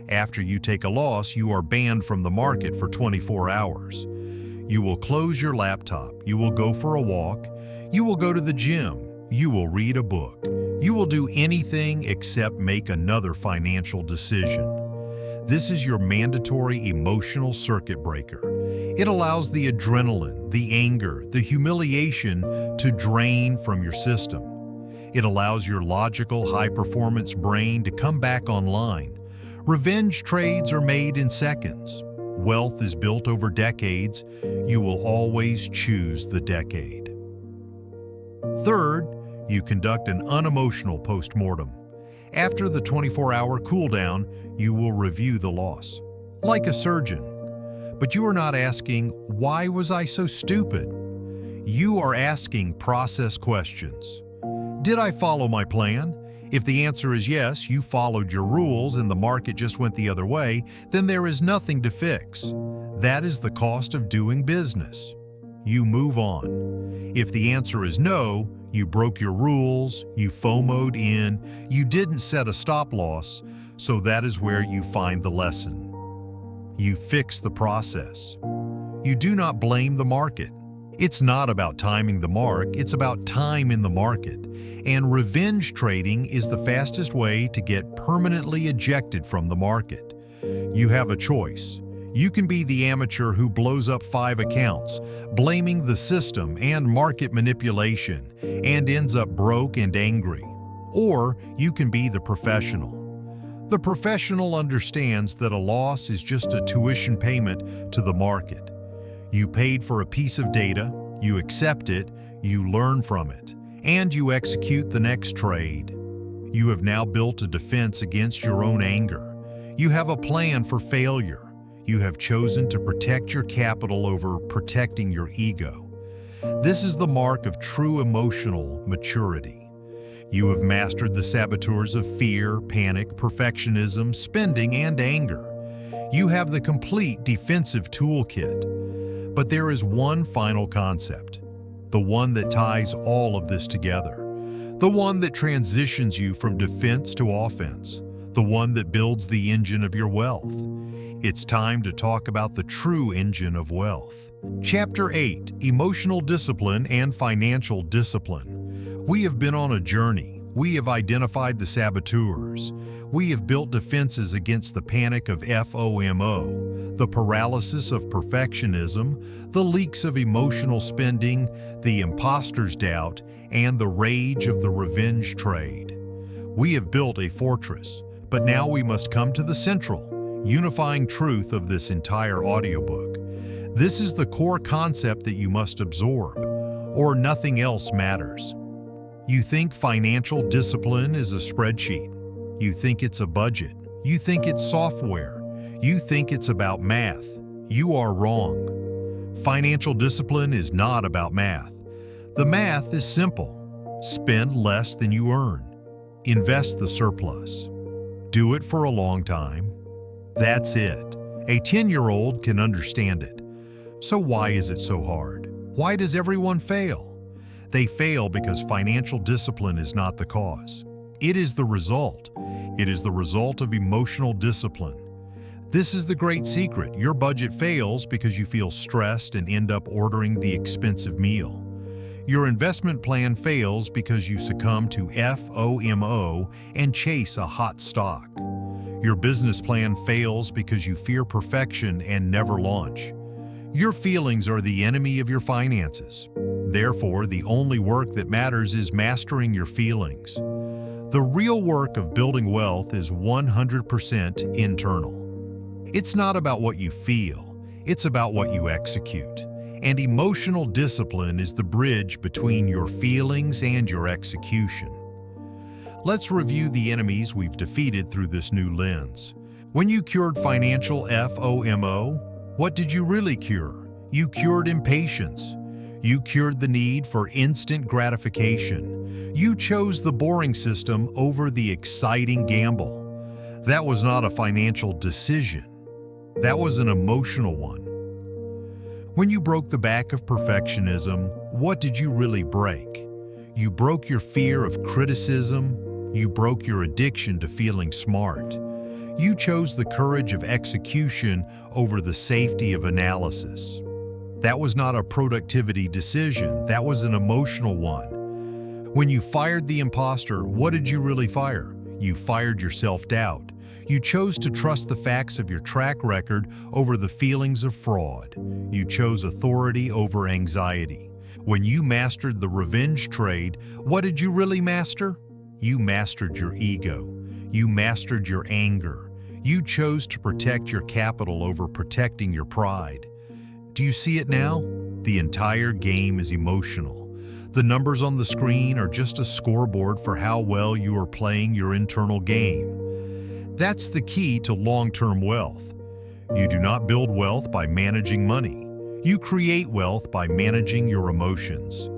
After you take a loss, you are banned from the market for 24 hours. You will close your laptop. You will go for a walk. You will go to the gym. You will read a book. You will do anything except make another financial decision. This is your mandatory emotional circuit breaker. It allows the adrenaline, the anger, the humiliation to drain from your system. It allows your logical, high-performance brain to come back online. Revenge trades are made in seconds. Wealth is built over decades. You will always choose the decade. Third, you conduct an unemotional postmortem. After the 24-hour cooldown, you will review the loss, like a surgeon. But you are not asking, why was I so stupid? You are asking process questions. Did I follow my plan? If the answer is yes, you followed your rules and the market just went the other way, then there is nothing to fix. That is the cost of doing business. You move on. If the answer is no, you broke your rules, you FOMO'd in, you didn't set a stop loss, so that is where you find the lesson. You fix the process. You do not blame the market. It's not about timing the mark, it's about time in the market. And revenge trading is the fastest way to get permanently ejected from the market. You have a choice. You can be the amateur who blows up 5 accounts, blaming the system and market manipulation, and ends up broke and angry. Or you can be the professional. The professional understands that a loss is just a tuition payment to the market. You paid for a piece of data, you accept it, you learn from it, and you execute the next trade. You have now built a defense against your own anger. You have a plan for failure. You have chosen to protect your capital over protecting your ego. This is the mark of true emotional maturity. You have mastered the saboteurs of fear, panic, perfectionism, spending, and anger. You have the complete defensive toolkit. But there is one final concept, the one that ties all of this together, the one that transitions you from defense to offense, the one that builds the engine of your wealth. It's time to talk about the true engine of wealth. Chapter 8, Emotional Discipline and Financial Discipline. We have been on a journey. We have identified the saboteurs. We have built defenses against the panic of FOMO, the paralysis of perfectionism, the leaks of emotional spending, the imposter's doubt, and the rage of the revenge trade. We have built a fortress, but now we must come to the central, unifying truth of this entire audiobook. This is the core concept that you must absorb, or nothing else matters. You think financial discipline is a spreadsheet. You think it's a budget. You think it's software. You think it's about math. You are wrong. Financial discipline is not about math. The math is simple. Spend less than you earn. Invest the surplus. Do it for a long time. That's it. A 10-year-old can understand it. So why is it so hard? Why does everyone fail? They fail because financial discipline is not the cause. It is the result. It is the result of emotional discipline. This is the great secret. Your budget fails because you feel stressed and end up ordering the expensive meal. Your investment plan fails because you succumb to FOMO and chase a hot stock. Your business plan fails because you fear perfection and never launch. Your feelings are the enemy of your finances. Therefore, the only work that matters is mastering your feelings. The real work of building wealth is 100% internal. It's not about what you feel, it's about what you execute. And emotional discipline is the bridge between your feelings and your execution. Let's review the enemies we've defeated through this new lens. When you cured financial FOMO, what did you really cure? You cured impatience. You cured the need for instant gratification. You chose the boring system over the exciting gamble. That was not a financial decision. That was an emotional one. When you broke the back of perfectionism, what did you really break? You broke your fear of criticism. You broke your addiction to feeling smart. You chose the courage of execution over the safety of analysis. That was not a productivity decision, that was an emotional one. When you fired the impostor, what did you really fire? You fired your self-doubt. You chose to trust the facts of your track record over the feelings of fraud. You chose authority over anxiety. When you mastered the revenge trade, what did you really master? You mastered your ego. You mastered your anger. You chose to protect your capital over protecting your pride. Do you see it now? The entire game is emotional. The numbers on the screen are just a scoreboard for how well you are playing your internal game. That's the key to long-term wealth. You do not build wealth by managing money. You create wealth by managing your emotions.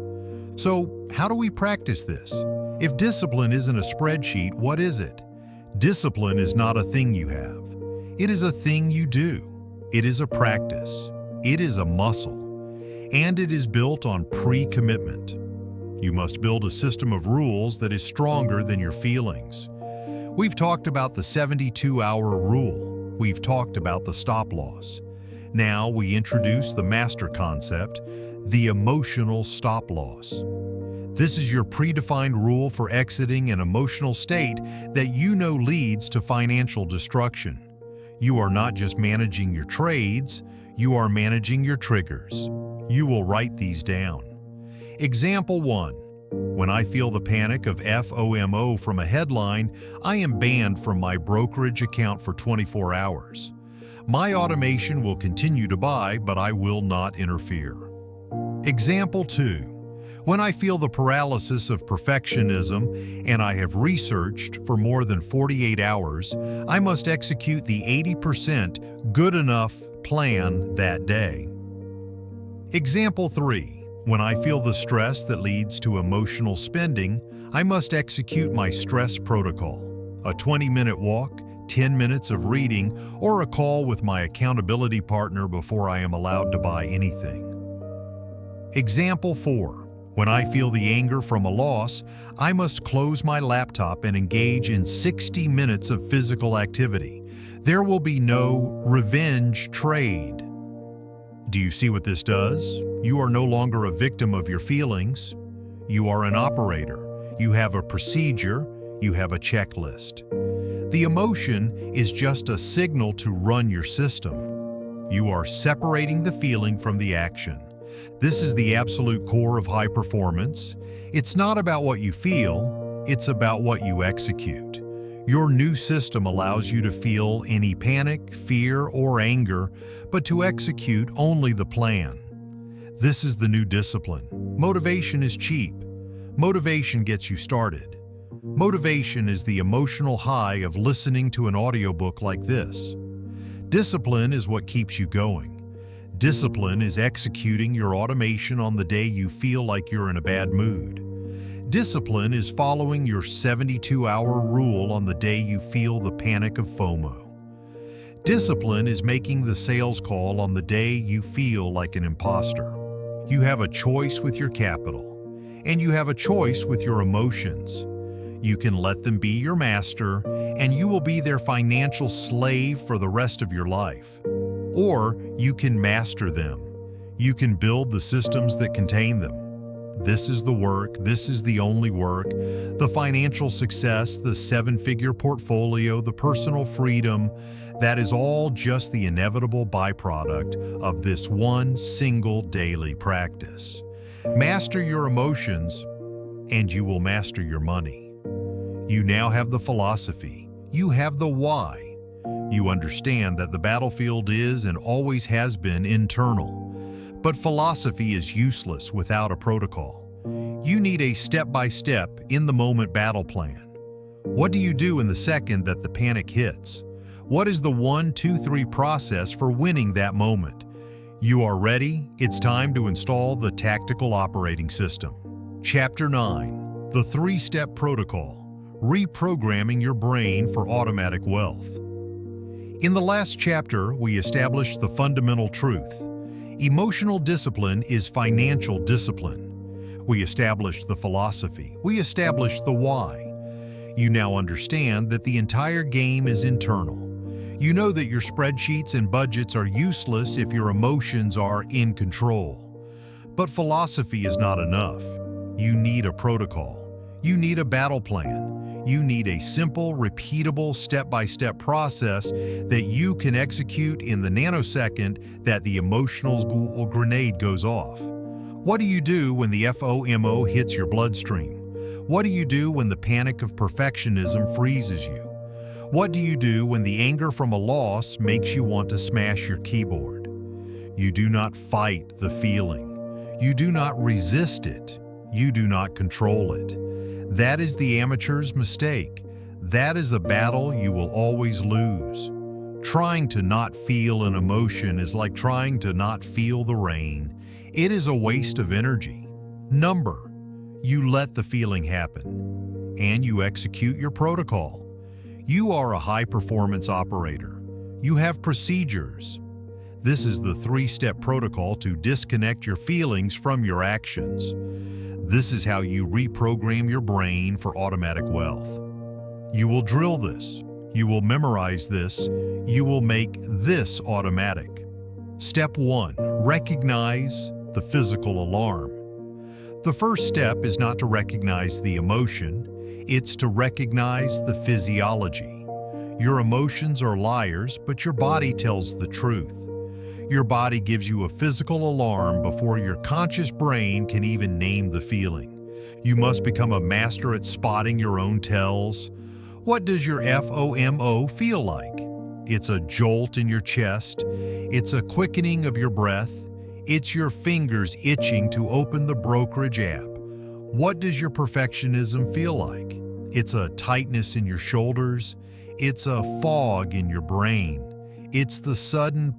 So, how do we practice this? If discipline isn't a spreadsheet, what is it? Discipline is not a thing you have. It is a thing you do. It is a practice. It is a muscle. And it is built on pre-commitment. You must build a system of rules that is stronger than your feelings. We've talked about the 72-hour rule. We've talked about the stop-loss. Now we introduce the master concept, the emotional stop-loss. This is your predefined rule for exiting an emotional state that you know leads to financial destruction. You are not just managing your trades, you are managing your triggers. You will write these down. Example 1. When I feel the panic of FOMO from a headline, I am banned from my brokerage account for 24 hours. My automation will continue to buy, but I will not interfere. Example 2. When I feel the paralysis of perfectionism and I have researched for more than 48 hours, I must execute the 80% good enough plan that day. Example 3. When I feel the stress that leads to emotional spending, I must execute my stress protocol. A 20-minute walk, 10 minutes of reading, or a call with my accountability partner before I am allowed to buy anything. Example 4. When I feel the anger from a loss, I must close my laptop and engage in 60 minutes of physical activity. There will be no revenge trade. Do you see what this does? You are no longer a victim of your feelings. You are an operator. You have a procedure. You have a checklist. The emotion is just a signal to run your system. You are separating the feeling from the action. This is the absolute core of high performance. It's not about what you feel, it's about what you execute. Your new system allows you to feel any panic, fear, or anger, but to execute only the plan. This is the new discipline. Motivation is cheap. Motivation gets you started. Motivation is the emotional high of listening to an audiobook like this. Discipline is what keeps you going. Discipline is executing your automation on the day you feel like you're in a bad mood. Discipline is following your 72-hour rule on the day you feel the panic of FOMO. Discipline is making the sales call on the day you feel like an imposter. You have a choice with your capital, and you have a choice with your emotions. You can let them be your master, and you will be their financial slave for the rest of your life. Or you can master them. You can build the systems that contain them. This is the work, this is the only work, the financial success, the seven-figure portfolio, the personal freedom, that is all just the inevitable byproduct of this one single daily practice. Master your emotions, and you will master your money. You now have the philosophy. You have the why. You understand that the battlefield is and always has been internal. But philosophy is useless without a protocol. You need a step-by-step, in-the-moment battle plan. What do you do in the second that the panic hits? What is the 1, 2, 3 process for winning that moment? You are ready. It's time to install the tactical operating system. Chapter 9, the 3-step protocol, reprogramming your brain for automatic wealth. In the last chapter, we established the fundamental truth. Emotional discipline is financial discipline. We established the philosophy. We established the why. You now understand that the entire game is internal. You know that your spreadsheets and budgets are useless if your emotions are in control. But philosophy is not enough. You need a protocol. You need a battle plan. You need a simple, repeatable, step-by-step process that you can execute in the nanosecond that the emotional grenade goes off. What do you do when the FOMO hits your bloodstream? What do you do when the panic of perfectionism freezes you? What do you do when the anger from a loss makes you want to smash your keyboard? You do not fight the feeling. You do not resist it. You do not control it. That is the amateur's mistake. That is a battle you will always lose. Trying to not feel an emotion is like trying to not feel the rain. It is a waste of energy. You let the feeling happen, and you execute your protocol. You are a high-performance operator. You have procedures. This is the 3-step protocol to disconnect your feelings from your actions. This is how you reprogram your brain for automatic wealth. You will drill this. You will memorize this. You will make this automatic. Step 1. Recognize the physical alarm. The first step is not to recognize the emotion. It's to recognize the physiology. Your emotions are liars, but your body tells the truth. Your body gives you a physical alarm before your conscious brain can even name the feeling. You must become a master at spotting your own tells. What does your FOMO feel like? It's a jolt in your chest. It's a quickening of your breath. It's your fingers itching to open the brokerage app. What does your perfectionism feel like? It's a tightness in your shoulders. It's a fog in your brain. It's the sudden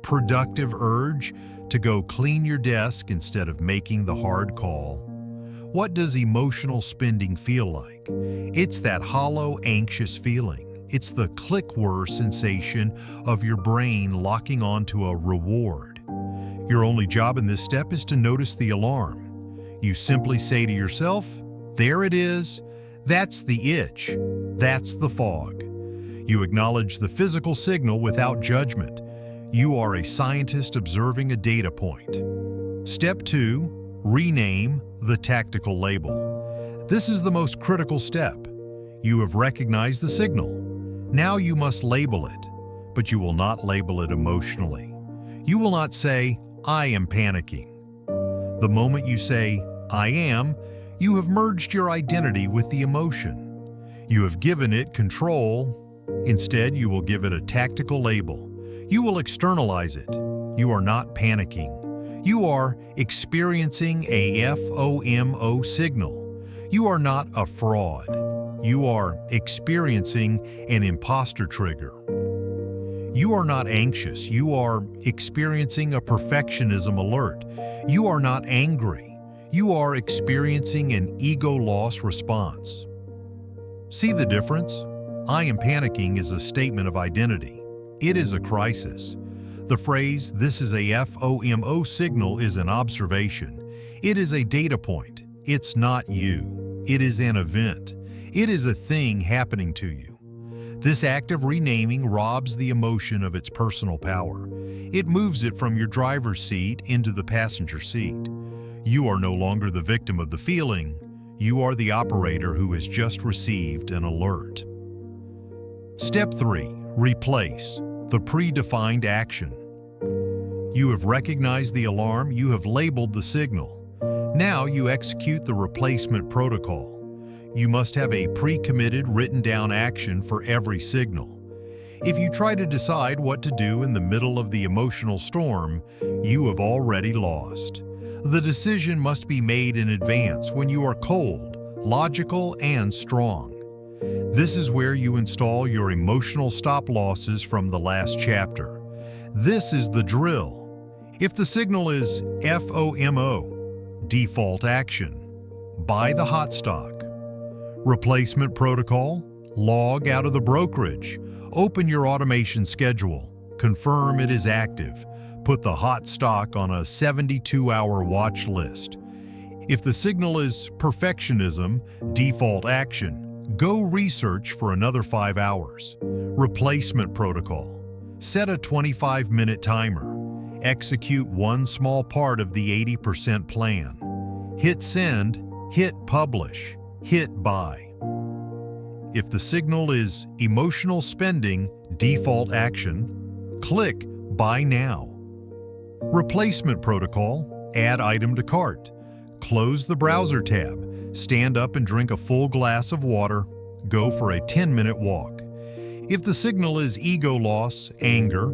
productive urge to go clean your desk instead of making the hard call. What does emotional spending feel like? It's that hollow, anxious feeling. It's the click-whir sensation of your brain locking onto a reward. Your only job in this step is to notice the alarm. You simply say to yourself, there it is. That's the itch. That's the fog. You acknowledge the physical signal without judgment. You are a scientist observing a data point. Step 2. Rename the tactical label. This is the most critical step. You have recognized the signal. Now you must label it, but you will not label it emotionally. You will not say, I am panicking. The moment you say, I am, you have merged your identity with the emotion. You have given it control. Instead, you will give it a tactical label. You will externalize it. You are not panicking. You are experiencing a FOMO signal. You are not a fraud. You are experiencing an impostor trigger. You are not anxious. You are experiencing a perfectionism alert. You are not angry. You are experiencing an ego loss response. See the difference? I am panicking is a statement of identity. It is a crisis. The phrase, this is a FOMO signal, is an observation. It is a data point. It's not you. It is an event. It is a thing happening to you. This act of renaming robs the emotion of its personal power. It moves it from your driver's seat into the passenger seat. You are no longer the victim of the feeling. You are the operator who has just received an alert. Step 3. Replace the predefined action. You have recognized the alarm, you have labeled the signal. Now you execute the replacement protocol. You must have a pre-committed, written-down action for every signal. If you try to decide what to do in the middle of the emotional storm, you have already lost. The decision must be made in advance when you are cold, logical, and strong. This is where you install your emotional stop-losses from the last chapter. This is the drill. If the signal is FOMO, default action, buy the hot stock. Replacement protocol, log out of the brokerage, open your automation schedule, confirm it is active, put the hot stock on a 72-hour watch list. If the signal is perfectionism, default action, go research for another 5 hours. Replacement protocol, set a 25-minute timer, execute one small part of the 80% plan. Hit send, hit publish, hit buy. If the signal is emotional spending, default action, click buy now. Replacement protocol, add item to cart. Close the browser tab, stand up and drink a full glass of water, go for a 10-minute walk. If the signal is ego loss, anger,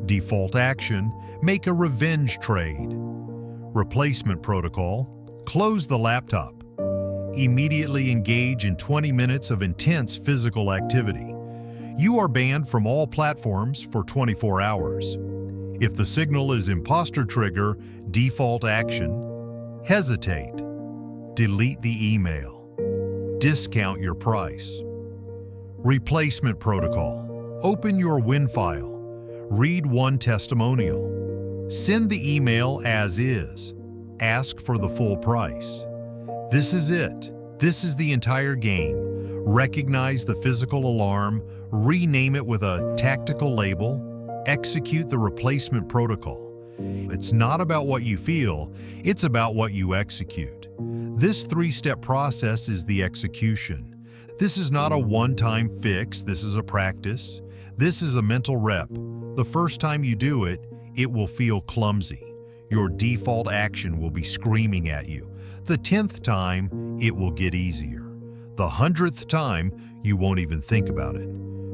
default action, make a revenge trade. Replacement protocol, close the laptop. Immediately engage in 20 minutes of intense physical activity. You are banned from all platforms for 24 hours. If the signal is impostor trigger, default action, hesitate. Delete the email. Discount your price. Replacement protocol. Open your win file. Read one testimonial. Send the email as is. Ask for the full price. This is it. This is the entire game. Recognize the physical alarm, rename it with a tactical label, execute the replacement protocol. It's not about what you feel, it's about what you execute. This 3-step process is the execution. This is not a one-time fix, this is a practice. This is a mental rep. The first time you do it, it will feel clumsy. Your default action will be screaming at you. The 10th time, it will get easier. The 100th time, you won't even think about it.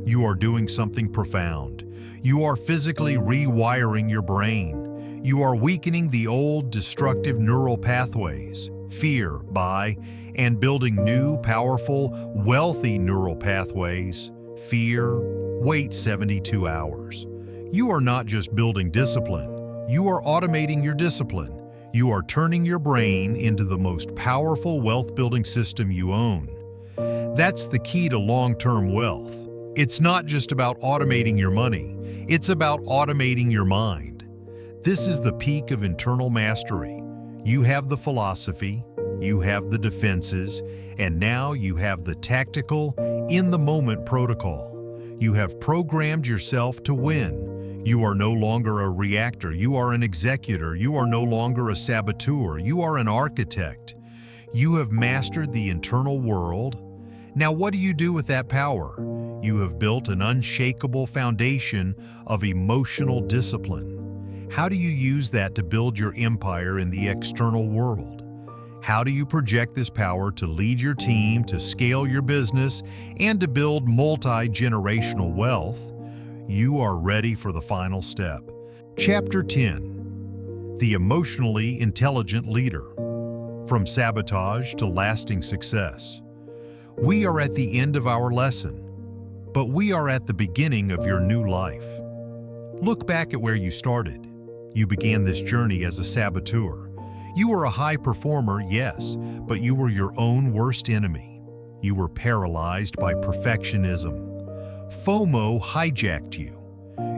You are doing something profound. You are physically rewiring your brain. You are weakening the old destructive neural pathways, fear, by, and building new, powerful, wealthy neural pathways, fear, wait 72 hours. You are not just building discipline. You are automating your discipline. You are turning your brain into the most powerful wealth-building system you own. That's the key to long-term wealth. It's not just about automating your money. It's about automating your mind. This is the peak of internal mastery. You have the philosophy, you have the defenses, and now you have the tactical, in-the-moment protocol. You have programmed yourself to win. You are no longer a reactor, you are an executor, you are no longer a saboteur, you are an architect. You have mastered the internal world. Now what do you do with that power? You have built an unshakable foundation of emotional discipline. How do you use that to build your empire in the external world? How do you project this power to lead your team, to scale your business, and to build multi-generational wealth? You are ready for the final step. Chapter 10. The Emotionally Intelligent Leader. From Sabotage to Lasting Success. We are at the end of our lesson, but we are at the beginning of your new life. Look back at where you started. You began this journey as a saboteur. You were a high performer, yes, but you were your own worst enemy. You were paralyzed by perfectionism. FOMO hijacked you.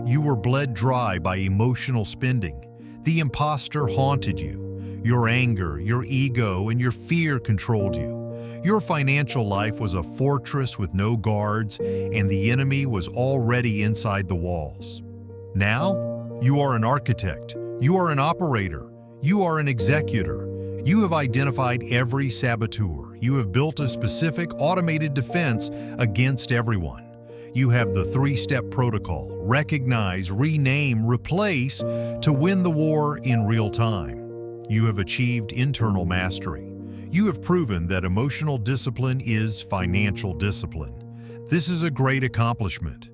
You were bled dry by emotional spending. The imposter haunted you. Your anger, your ego, and your fear controlled you. Your financial life was a fortress with no guards, and the enemy was already inside the walls. Now, you are an architect, you are an operator, you are an executor. You have identified every saboteur. You have built a specific automated defense against everyone. You have the three-step protocol: recognize, rename, replace, to win the war in real time. You have achieved internal mastery. You have proven that emotional discipline is financial discipline. This is a great accomplishment,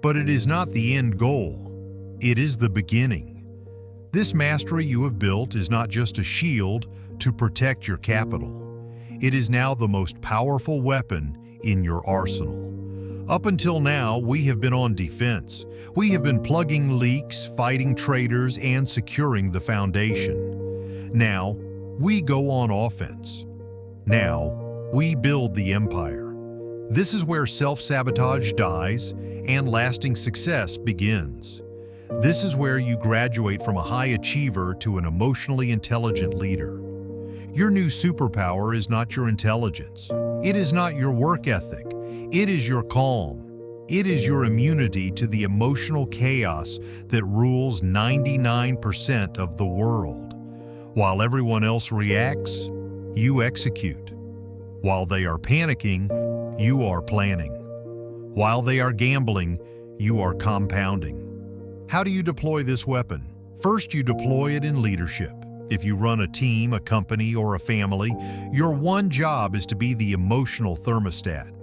but it is not the end goal. It is the beginning. This mastery you have built is not just a shield to protect your capital. It is now the most powerful weapon in your arsenal. Up until now, we have been on defense. We have been plugging leaks, fighting traitors, and securing the foundation. Now, we go on offense. Now, we build the empire. This is where self-sabotage dies and lasting success begins. This is where you graduate from a high achiever to an emotionally intelligent leader. Your new superpower is not your intelligence. It is not your work ethic. It is your calm. It is your immunity to the emotional chaos that rules 99% of the world. While everyone else reacts, you execute. While they are panicking, you are planning. While they are gambling, you are compounding. How do you deploy this weapon? First, you deploy it in leadership. If you run a team, a company, or a family, your one job is to be the emotional thermostat.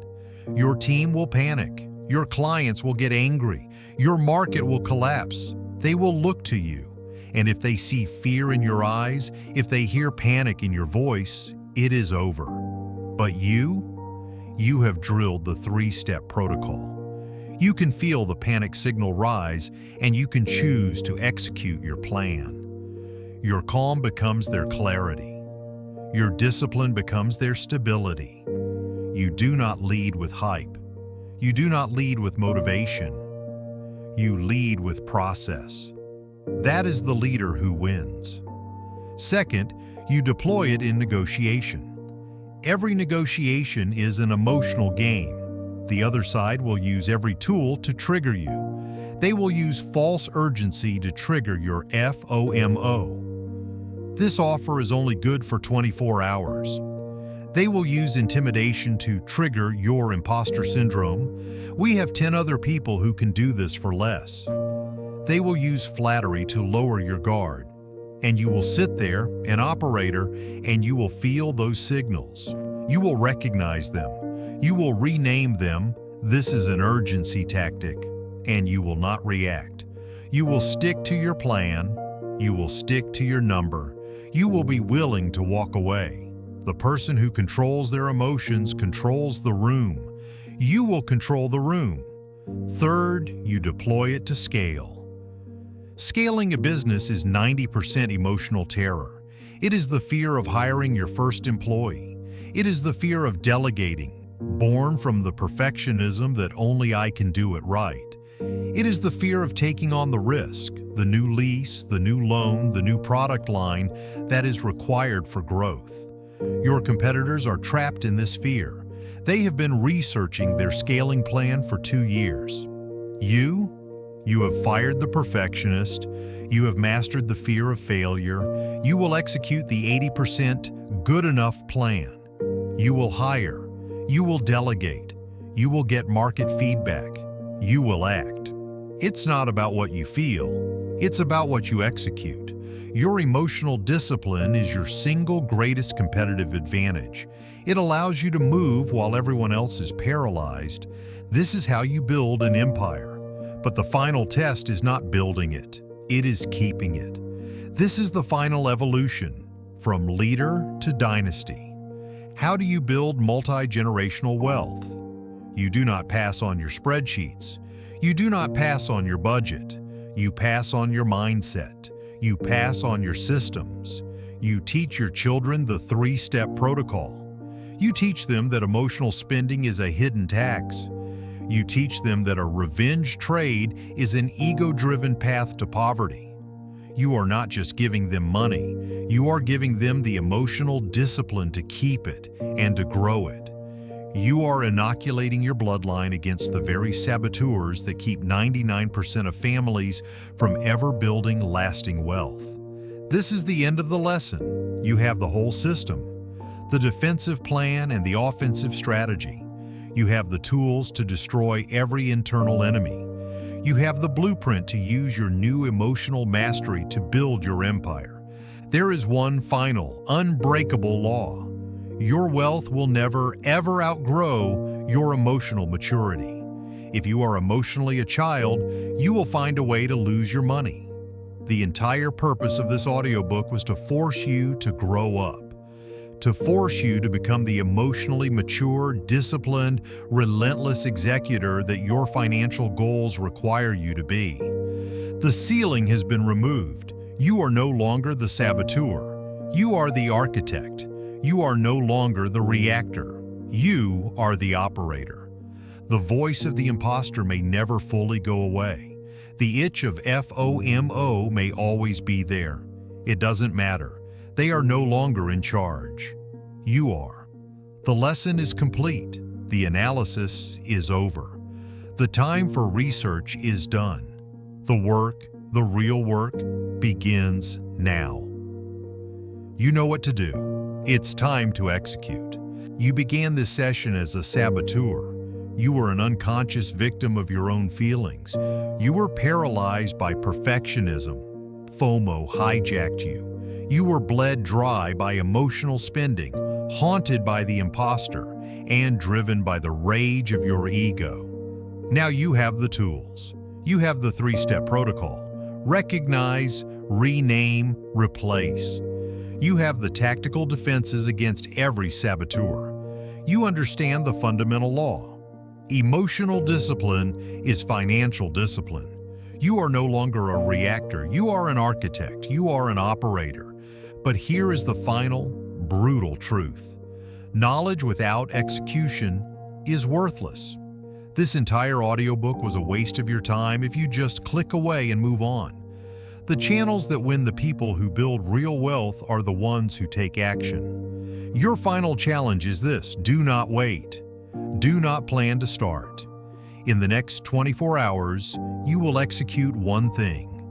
Your team will panic. Your clients will get angry. Your market will collapse. They will look to you. And if they see fear in your eyes, if they hear panic in your voice, it is over. But you have drilled the three-step protocol. You can feel the panic signal rise, and you can choose to execute your plan. Your calm becomes their clarity. Your discipline becomes their stability. You do not lead with hype. You do not lead with motivation. You lead with process. That is the leader who wins. Second, you deploy it in negotiation. Every negotiation is an emotional game. The other side will use every tool to trigger you. They will use false urgency to trigger your FOMO. This offer is only good for 24 hours. They will use intimidation to trigger your impostor syndrome. We have 10 other people who can do this for less. They will use flattery to lower your guard. And you will sit there, an operator, and you will feel those signals. You will recognize them. You will rename them. This is an urgency tactic, and you will not react. You will stick to your plan. You will stick to your number. You will be willing to walk away. The person who controls their emotions controls the room. You will control the room. Third, you deploy it to scale. Scaling a business is 90% emotional terror. It is the fear of hiring your first employee. It is the fear of delegating, born from the perfectionism that only I can do it right. It is the fear of taking on the risk, the new lease, the new loan, the new product line that is required for growth. Your competitors are trapped in this fear. They have been researching their scaling plan for 2 years. You have fired the perfectionist. You have mastered the fear of failure. You will execute the 80% good enough plan. You will hire. You will delegate. You will get market feedback. You will act. It's not about what you feel. It's about what you execute. Your emotional discipline is your single greatest competitive advantage. It allows you to move while everyone else is paralyzed. This is how you build an empire. But the final test is not building it. It is keeping it. This is the final evolution, from leader to dynasty. How do you build multi-generational wealth? You do not pass on your spreadsheets. You do not pass on your budget. You pass on your mindset. You pass on your systems. You teach your children the three-step protocol. You teach them that emotional spending is a hidden tax. You teach them that a revenge trade is an ego-driven path to poverty. You are not just giving them money, you are giving them the emotional discipline to keep it and to grow it. You are inoculating your bloodline against the very saboteurs that keep 99% of families from ever building lasting wealth. This is the end of the lesson. You have the whole system, the defensive plan and the offensive strategy. You have the tools to destroy every internal enemy. You have the blueprint to use your new emotional mastery to build your empire. There is one final, unbreakable law. Your wealth will never, ever outgrow your emotional maturity. If you are emotionally a child, you will find a way to lose your money. The entire purpose of this audiobook was to force you to grow up, to force you to become the emotionally mature, disciplined, relentless executor that your financial goals require you to be. The ceiling has been removed. You are no longer the saboteur. You are the architect. You are no longer the reactor. You are the operator. The voice of the imposter may never fully go away. The itch of FOMO may always be there. It doesn't matter. They are no longer in charge. You are. The lesson is complete. The analysis is over. The time for research is done. The work, the real work, begins now. You know what to do. It's time to execute. You began this session as a saboteur. You were an unconscious victim of your own feelings. You were paralyzed by perfectionism. FOMO hijacked you. You were bled dry by emotional spending, haunted by the imposter, and driven by the rage of your ego. Now you have the tools. You have the three-step protocol. Recognize, rename, replace. You have the tactical defenses against every saboteur. You understand the fundamental law. Emotional discipline is financial discipline. You are no longer a reactor. You are an architect. You are an operator. But here is the final, brutal truth. Knowledge without execution is worthless. This entire audiobook was a waste of your time if you just click away and move on. The channels that win the people who build real wealth are the ones who take action. Your final challenge is this: do not wait. Do not plan to start. In the next 24 hours, you will execute one thing.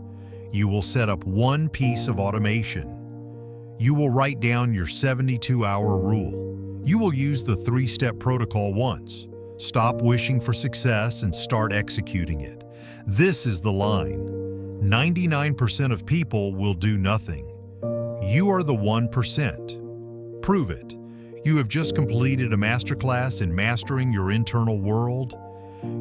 You will set up one piece of automation. You will write down your 72-hour rule. You will use the three-step protocol once. Stop wishing for success and start executing it. This is the line. 99% of people will do nothing. You are the 1%. Prove it. You have just completed a masterclass in mastering your internal world.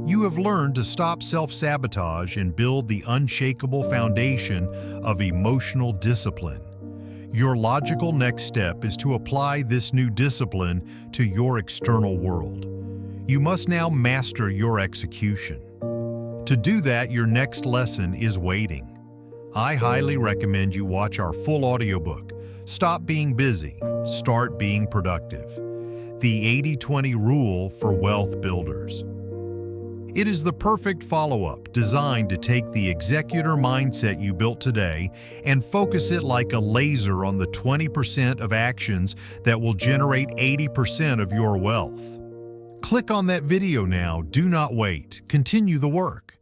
You have learned to stop self-sabotage and build the unshakable foundation of emotional discipline. Your logical next step is to apply this new discipline to your external world. You must now master your execution. To do that, your next lesson is waiting. I highly recommend you watch our full audiobook, Stop Being Busy, Start Being Productive, the 80-20 Rule for Wealth Builders. It is the perfect follow-up designed to take the executor mindset you built today and focus it like a laser on the 20% of actions that will generate 80% of your wealth. Click on that video now. Do not wait. Continue the work.